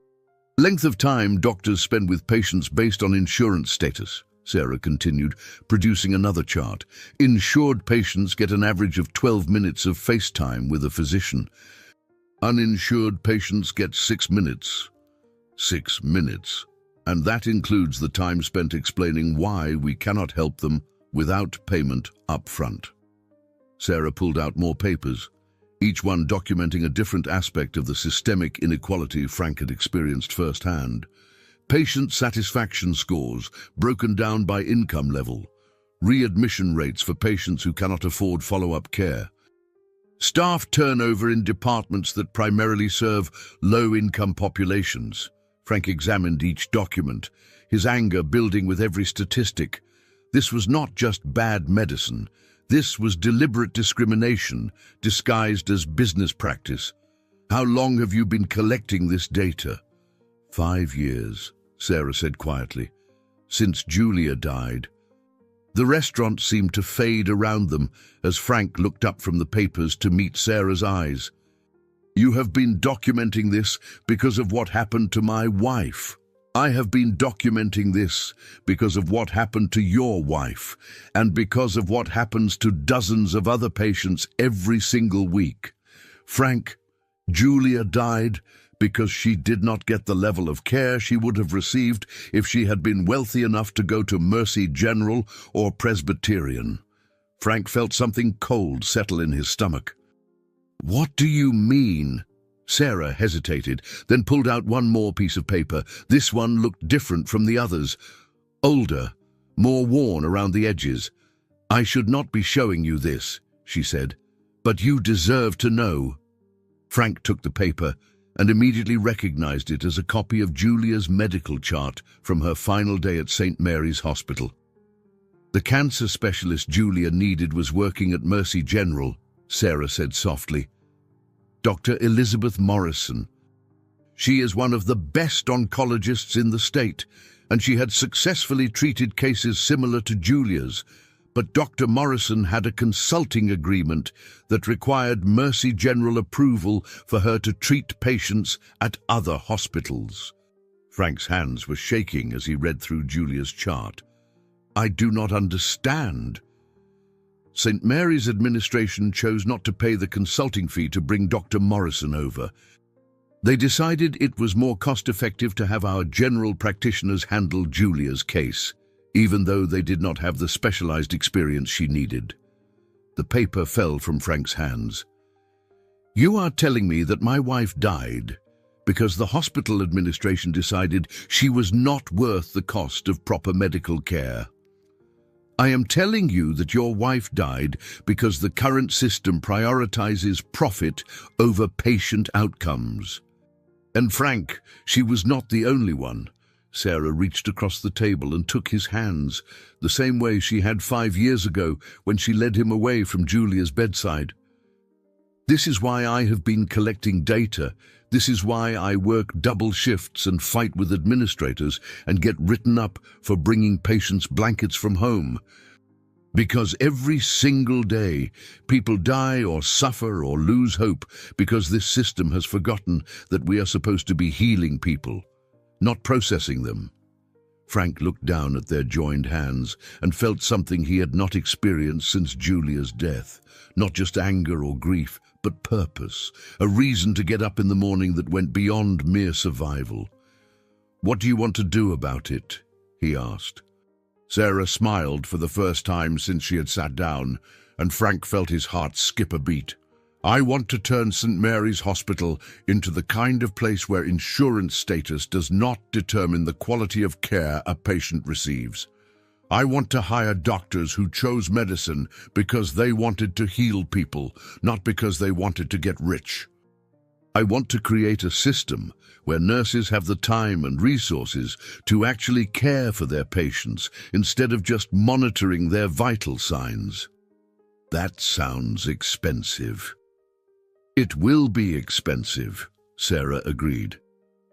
"Length of time doctors spend with patients based on insurance status," Sarah continued, producing another chart. "Insured patients get an average of 12 minutes of face time with a physician. Uninsured patients get 6 minutes. 6 minutes. And that includes the time spent explaining why we cannot help them without payment up front." Sarah pulled out more papers, each one documenting a different aspect of the systemic inequality Frank had experienced firsthand. Patient satisfaction scores broken down by income level, readmission rates for patients who cannot afford follow-up care, staff turnover in departments that primarily serve low-income populations. Frank examined each document, his anger building with every statistic. This was not just bad medicine. This was deliberate discrimination, disguised as business practice. "How long have you been collecting this data?" 5 years, Sarah said quietly. "Since Julia died." The restaurant seemed to fade around them as Frank looked up from the papers to meet Sarah's eyes. "You have been documenting this because of what happened to my wife. I have been documenting this because of what happened to your wife, and because of what happens to dozens of other patients every single week. Frank, Julia died because she did not get the level of care she would have received if she had been wealthy enough to go to Mercy General or Presbyterian." Frank felt something cold settle in his stomach. "What do you mean?" Sarah hesitated, then pulled out one more piece of paper. This one looked different from the others. Older, more worn around the edges. "I should not be showing you this," she said, "but you deserve to know." Frank took the paper and immediately recognized it as a copy of Julia's medical chart from her final day at St. Mary's Hospital. "The cancer specialist Julia needed was working at Mercy General," Sarah said softly. Dr. Elizabeth Morrison. She is one of the best oncologists in the state, and she had successfully treated cases similar to Julia's, but Dr. Morrison had a consulting agreement that required Mercy General approval for her to treat patients at other hospitals. Frank's hands were shaking as he read through Julia's chart. I do not understand. St. Mary's administration chose not to pay the consulting fee to bring Dr. Morrison over. They decided it was more cost-effective to have our general practitioners handle Julia's case, even though they did not have the specialized experience she needed. The paper fell from Frank's hands. You are telling me that my wife died because the hospital administration decided she was not worth the cost of proper medical care. I am telling you that your wife died because the current system prioritizes profit over patient outcomes. And Frank, she was not the only one. Sarah reached across the table and took his hands, the same way she had 5 years ago when she led him away from Julia's bedside. This is why I have been collecting data. This is why I work double shifts and fight with administrators and get written up for bringing patients blankets from home. Because every single day, people die or suffer or lose hope because this system has forgotten that we are supposed to be healing people, not processing them. Frank looked down at their joined hands and felt something he had not experienced since Julia's death. Not just anger or grief, but purpose, a reason to get up in the morning that went beyond mere survival. What do you want to do about it? He asked. Sarah smiled for the first time since she had sat down, and Frank felt his heart skip a beat. I want to turn St. Mary's Hospital into the kind of place where insurance status does not determine the quality of care a patient receives. I want to hire doctors who chose medicine because they wanted to heal people, not because they wanted to get rich. I want to create a system where nurses have the time and resources to actually care for their patients instead of just monitoring their vital signs. That sounds expensive. It will be expensive, Sarah agreed.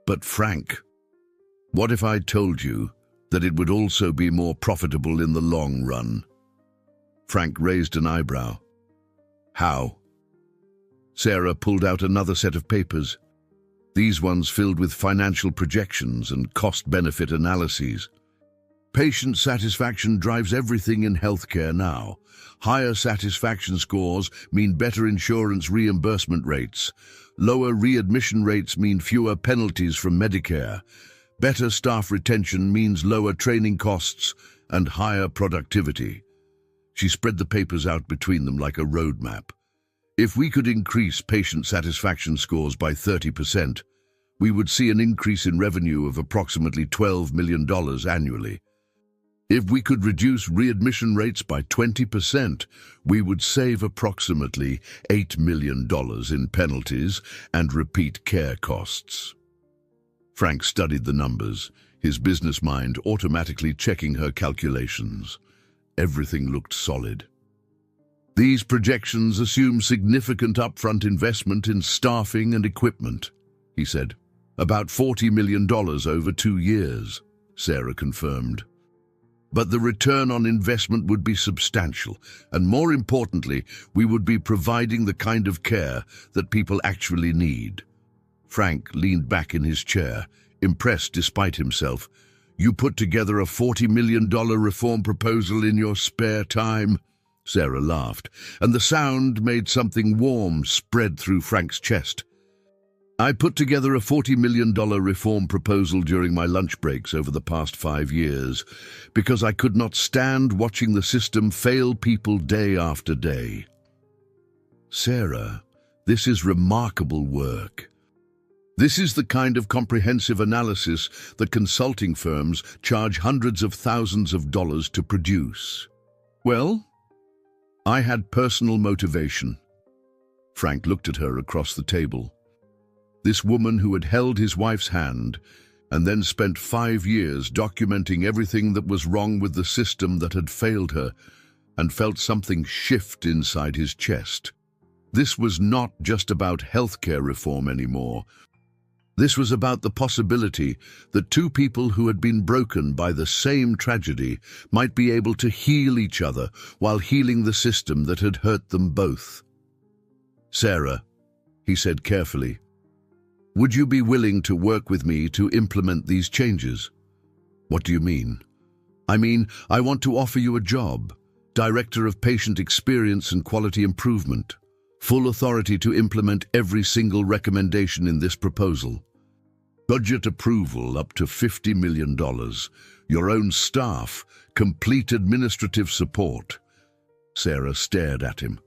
But Frank, what if I told you that it would also be more profitable in the long run? Frank raised an eyebrow. How? Sarah pulled out another set of papers, these ones filled with financial projections and cost-benefit analyses. Patient satisfaction drives everything in healthcare now. Higher satisfaction scores mean better insurance reimbursement rates. Lower readmission rates mean fewer penalties from Medicare. Better staff retention means lower training costs and higher productivity. She spread the papers out between them like a roadmap. If we could increase patient satisfaction scores by 30%, we would see an increase in revenue of approximately $12 million annually. If we could reduce readmission rates by 20%, we would save approximately $8 million in penalties and repeat care costs. Frank studied the numbers, his business mind automatically checking her calculations. Everything looked solid. These projections assume significant upfront investment in staffing and equipment, he said. About $40 million over 2 years, Sarah confirmed. But the return on investment would be substantial, and more importantly, we would be providing the kind of care that people actually need. Frank leaned back in his chair, impressed despite himself. You put together a $40 million reform proposal in your spare time? Sarah laughed, and the sound made something warm spread through Frank's chest. I put together a $40 million reform proposal during my lunch breaks over the past 5 years because I could not stand watching the system fail people day after day. Sarah, this is remarkable work. This is the kind of comprehensive analysis that consulting firms charge hundreds of thousands of dollars to produce. Well, I had personal motivation. Frank looked at her across the table. This woman who had held his wife's hand and then spent 5 years documenting everything that was wrong with the system that had failed her, and felt something shift inside his chest. This was not just about healthcare reform anymore. This was about the possibility that two people who had been broken by the same tragedy might be able to heal each other while healing the system that had hurt them both. "Sarah," he said carefully, "would you be willing to work with me to implement these changes?" "What do you mean?" "I mean, I want to offer you a job, Director of Patient Experience and Quality Improvement, full authority to implement every single recommendation in this proposal. Budget approval up to $50 million, your own staff, complete administrative support." Sarah stared at him.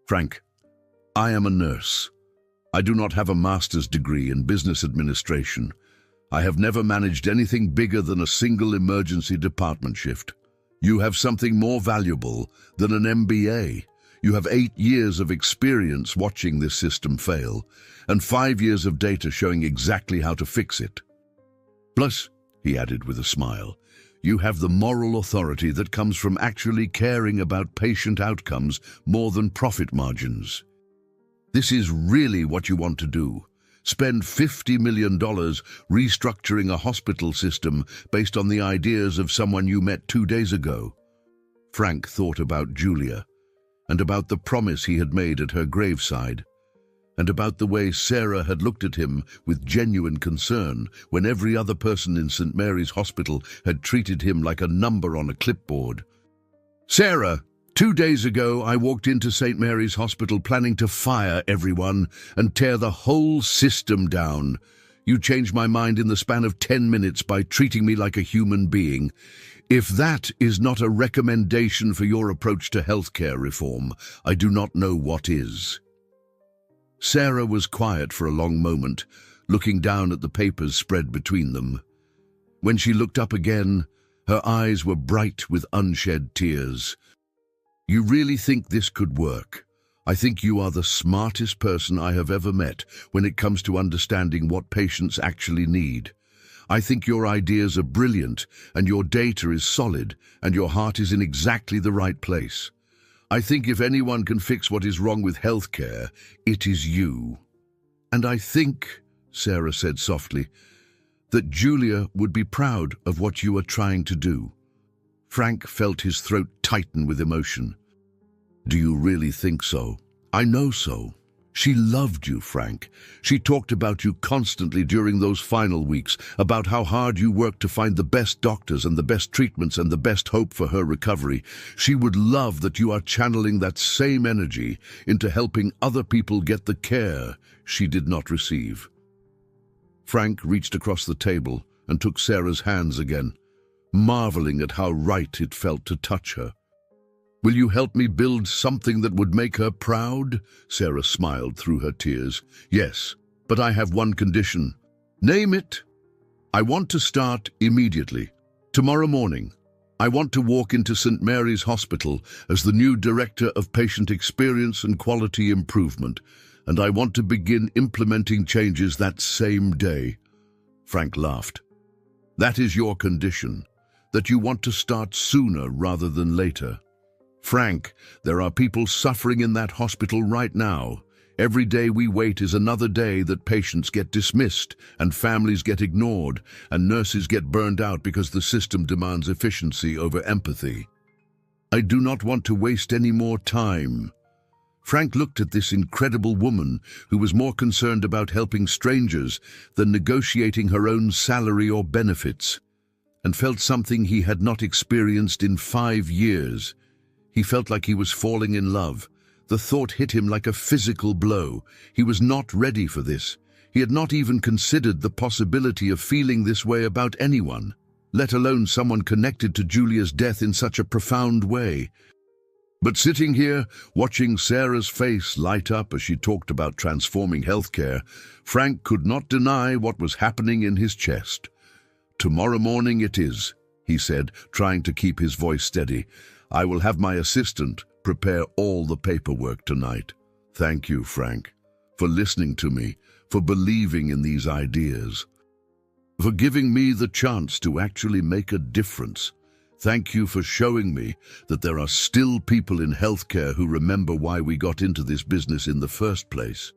"Frank, I am a nurse. I do not have a master's degree in business administration. I have never managed anything bigger than a single emergency department shift. You have something more valuable than an MBA. You have 8 years of experience watching this system fail, and 5 years of data showing exactly how to fix it. Plus," he added with a smile, "you have the moral authority that comes from actually caring about patient outcomes more than profit margins. This is really what you want to do. Spend $50 million restructuring a hospital system based on the ideas of someone you met 2 days ago." Frank thought about Julia, and about the promise he had made at her graveside, and about the way Sarah had looked at him with genuine concern when every other person in St. Mary's Hospital had treated him like a number on a clipboard. "Sarah, 2 days ago I walked into St. Mary's Hospital planning to fire everyone and tear the whole system down. You changed my mind in the span of 10 minutes by treating me like a human being. If that is not a recommendation for your approach to healthcare reform, I do not know what is." Sarah was quiet for a long moment, looking down at the papers spread between them. When she looked up again, her eyes were bright with unshed tears. "You really think this could work? I think you are the smartest person I have ever met when it comes to understanding what patients actually need. I think your ideas are brilliant, and your data is solid, and your heart is in exactly the right place. I think if anyone can fix what is wrong with healthcare, it is you. And I think," Sarah said softly, "that Julia would be proud of what you are trying to do." Frank felt his throat tighten with emotion. "Do you really think so?" "I know so. She loved you, Frank. She talked about you constantly during those final weeks, about how hard you worked to find the best doctors and the best treatments and the best hope for her recovery. She would love that you are channeling that same energy into helping other people get the care she did not receive." Frank reached across the table and took Sarah's hands again, marveling at how right it felt to touch her. "Will you help me build something that would make her proud?" Sarah smiled through her tears. "Yes, but I have one condition." "Name it." "I want to start immediately. Tomorrow morning. I want to walk into St. Mary's Hospital as the new Director of Patient Experience and Quality Improvement, and I want to begin implementing changes that same day." Frank laughed. "That is your condition, that you want to start sooner rather than later. Frank, there are people suffering in that hospital right now. Every day we wait is another day that patients get dismissed and families get ignored and nurses get burned out because the system demands efficiency over empathy. I do not want to waste any more time." Frank looked at this incredible woman who was more concerned about helping strangers than negotiating her own salary or benefits, and felt something he had not experienced in 5 years. He felt like he was falling in love. The thought hit him like a physical blow. He was not ready for this. He had not even considered the possibility of feeling this way about anyone, let alone someone connected to Julia's death in such a profound way. But sitting here, watching Sarah's face light up as she talked about transforming healthcare, Frank could not deny what was happening in his chest. "Tomorrow morning it is," he said, trying to keep his voice steady. "I will have my assistant prepare all the paperwork tonight. Thank you, Frank, for listening to me, for believing in these ideas, for giving me the chance to actually make a difference. Thank you for showing me that there are still people in healthcare who remember why we got into this business in the first place."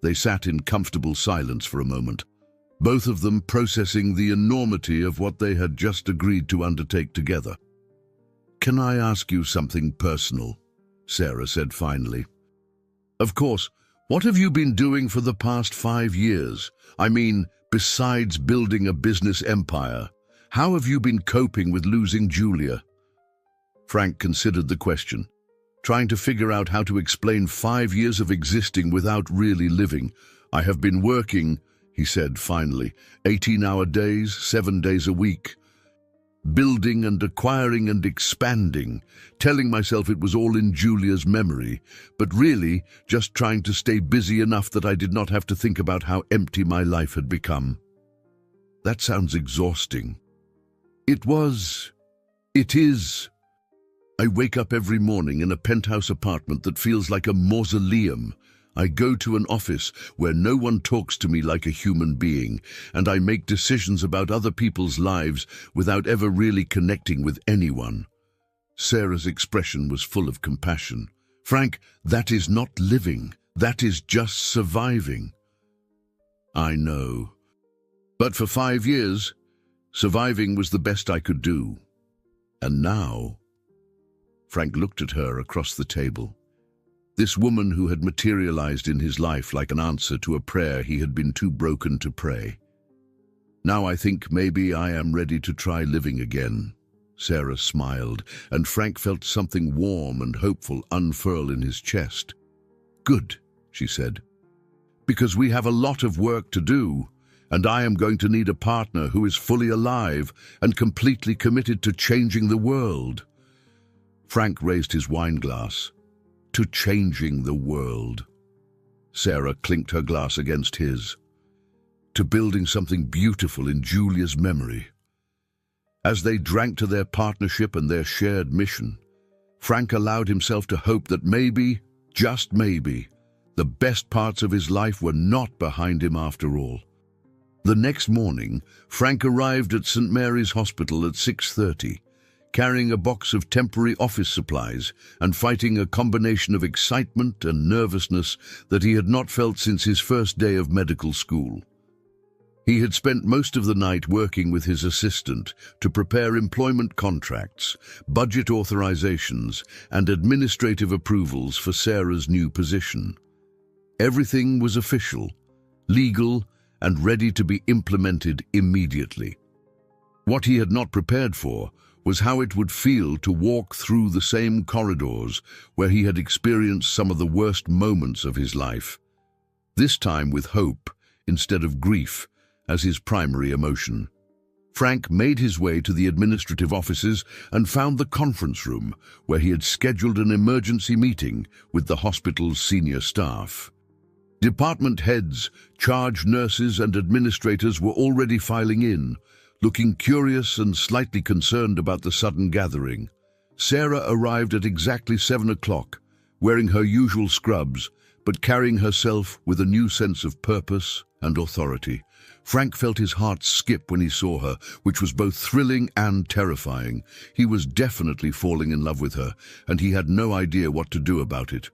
They sat in comfortable silence for a moment, both of them processing the enormity of what they had just agreed to undertake together. "Can I ask you something personal?" Sarah said finally. "Of course. What have you been doing for the past 5 years? I mean, besides building a business empire, how have you been coping with losing Julia?" Frank considered the question, trying to figure out how to explain 5 years of existing without really living. "I have been working," he said finally, 18-hour days, 7 days a week, building and acquiring and expanding, telling myself it was all in Julia's memory, but really just trying to stay busy enough that I did not have to think about how empty my life had become." "That sounds exhausting." It is. I wake up every morning in a penthouse apartment that feels like a mausoleum. I go to an office where no one talks to me like a human being, and I make decisions about other people's lives without ever really connecting with anyone. Sarah's expression was full of compassion. "Frank, that is not living. That is just surviving." "I know. But for 5 years, surviving was the best I could do. And now—" Frank looked at her across the table. This woman who had materialized in his life like an answer to a prayer he had been too broken to pray. "Now I think maybe I am ready to try living again." Sarah smiled, and Frank felt something warm and hopeful unfurl in his chest. "Good," she said, "because we have a lot of work to do, and I am going to need a partner who is fully alive and completely committed to changing the world." Frank raised his wine glass. "To changing the world." Sarah clinked her glass against his. "To building something beautiful in Julia's memory." As they drank to their partnership and their shared mission, Frank allowed himself to hope that maybe, just maybe, the best parts of his life were not behind him after all. The next morning, Frank arrived at St. Mary's Hospital at 6:30, carrying a box of temporary office supplies and fighting a combination of excitement and nervousness that he had not felt since his first day of medical school. He had spent most of the night working with his assistant to prepare employment contracts, budget authorizations, and administrative approvals for Sarah's new position. Everything was official, legal, and ready to be implemented immediately. What he had not prepared for was how it would feel to walk through the same corridors where he had experienced some of the worst moments of his life, this time with hope instead of grief as his primary emotion. Frank made his way to the administrative offices and found the conference room where he had scheduled an emergency meeting with the hospital's senior staff. Department heads, charge nurses, and administrators were already filing in, looking curious and slightly concerned about the sudden gathering. Sarah arrived at exactly 7 o'clock, wearing her usual scrubs, but carrying herself with a new sense of purpose and authority. Frank felt his heart skip when he saw her, which was both thrilling and terrifying. He was definitely falling in love with her, and he had no idea what to do about it.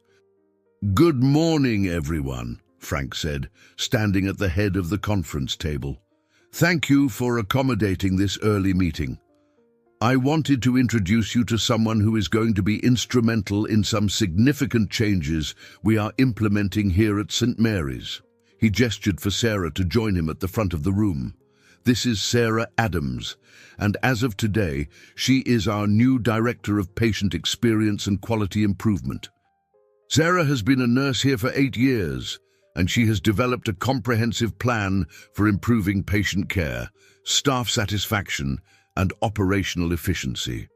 "Good morning, everyone," Frank said, standing at the head of the conference table. "Thank you for accommodating this early meeting. I wanted to introduce you to someone who is going to be instrumental in some significant changes we are implementing here at St. Mary's." He gestured for Sarah to join him at the front of the room. "This is Sarah Adams, and as of today, she is our new Director of Patient Experience and Quality Improvement. Sarah has been a nurse here for 8 years, and she has developed a comprehensive plan for improving patient care, staff satisfaction, and operational efficiency."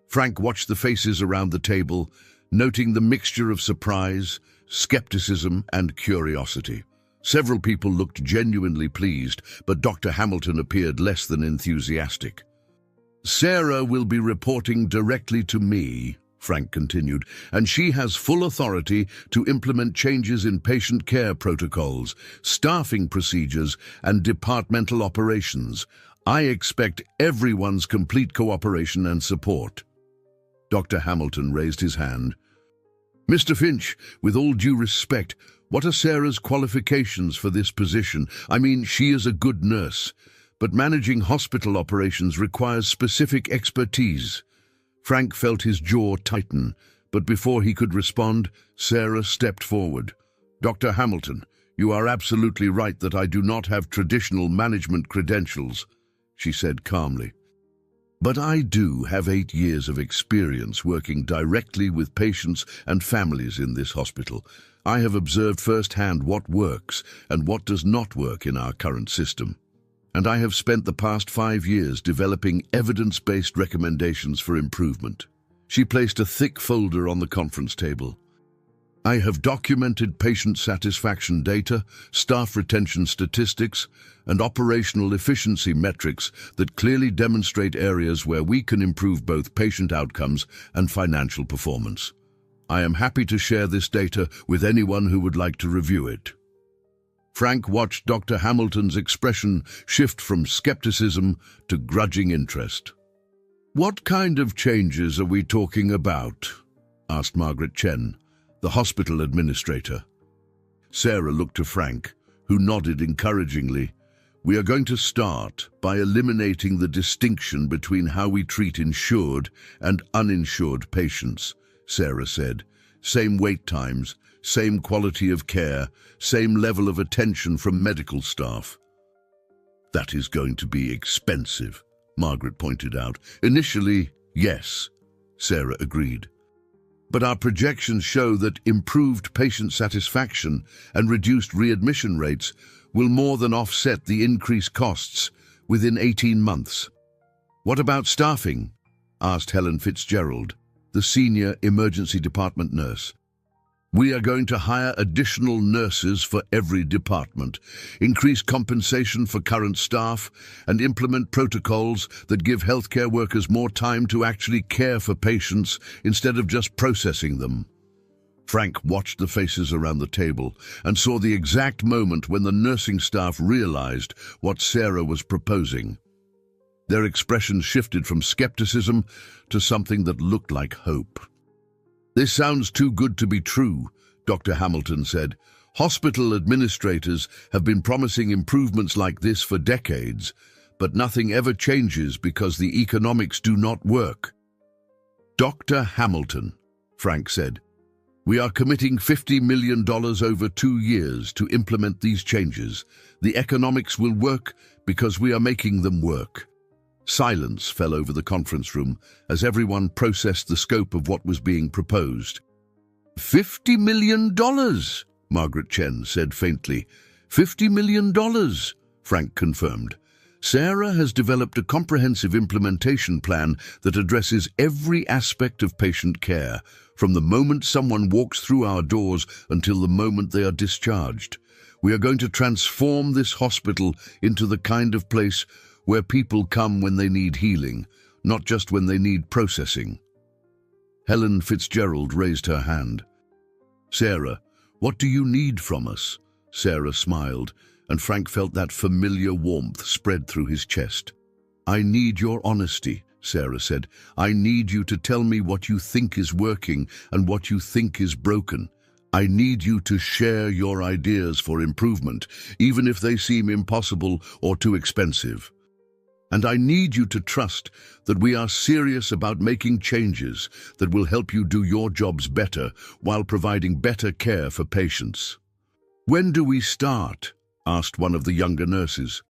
Frank watched the faces around the table, noting the mixture of surprise, skepticism, and curiosity. Several people looked genuinely pleased, but Dr. Hamilton appeared less than enthusiastic. "Sarah will be reporting directly to me," Frank continued, and she has full authority to implement changes in patient care protocols, staffing procedures, and departmental operations. I expect everyone's complete cooperation and support. Dr. Hamilton raised his hand. Mr. Finch, with all due respect, what are Sarah's qualifications for this position? I mean, she is a good nurse, but managing hospital operations requires specific expertise. Frank felt his jaw tighten, but before he could respond, Sarah stepped forward. Dr. Hamilton, you are absolutely right that I do not have traditional management credentials, she said calmly. But I do have 8 years of experience working directly with patients and families in this hospital. I have observed firsthand what works and what does not work in our current system. And I have spent the past 5 years developing evidence-based recommendations for improvement. She placed a thick folder on the conference table. I have documented patient satisfaction data, staff retention statistics, and operational efficiency metrics that clearly demonstrate areas where we can improve both patient outcomes and financial performance. I am happy to share this data with anyone who would like to review it. Frank watched Dr. Hamilton's expression shift from skepticism to grudging interest. What kind of changes are we talking about? Asked Margaret Chen, the hospital administrator. Sarah looked to Frank, who nodded encouragingly. We are going to start by eliminating the distinction between how we treat insured and uninsured patients, Sarah said. Same wait times, same quality of care, same level of attention from medical staff. That is going to be expensive, Margaret pointed out. Initially, yes, Sarah agreed. But our projections show that improved patient satisfaction and reduced readmission rates will more than offset the increased costs within 18 months. What about staffing? Asked Helen Fitzgerald, the senior emergency department nurse. We are going to hire additional nurses for every department, increase compensation for current staff, and implement protocols that give healthcare workers more time to actually care for patients instead of just processing them. Frank watched the faces around the table and saw the exact moment when the nursing staff realized what Sarah was proposing. Their expressions shifted from skepticism to something that looked like hope. This sounds too good to be true, Dr. Hamilton said. Hospital administrators have been promising improvements like this for decades, but nothing ever changes because the economics do not work. Dr. Hamilton, Frank said, we are committing $50 million over 2 years to implement these changes. The economics will work because we are making them work. Silence fell over the conference room as everyone processed the scope of what was being proposed. $50 million, Margaret Chen said faintly. $50 million, Frank confirmed. Sarah has developed a comprehensive implementation plan that addresses every aspect of patient care, from the moment someone walks through our doors until the moment they are discharged. We are going to transform this hospital into the kind of place where people come when they need healing, not just when they need processing. Helen Fitzgerald raised her hand. Sarah, what do you need from us? Sarah smiled, and Frank felt that familiar warmth spread through his chest. I need your honesty, Sarah said. I need you to tell me what you think is working and what you think is broken. I need you to share your ideas for improvement, even if they seem impossible or too expensive. And I need you to trust that we are serious about making changes that will help you do your jobs better while providing better care for patients. When do we start? Asked one of the younger nurses.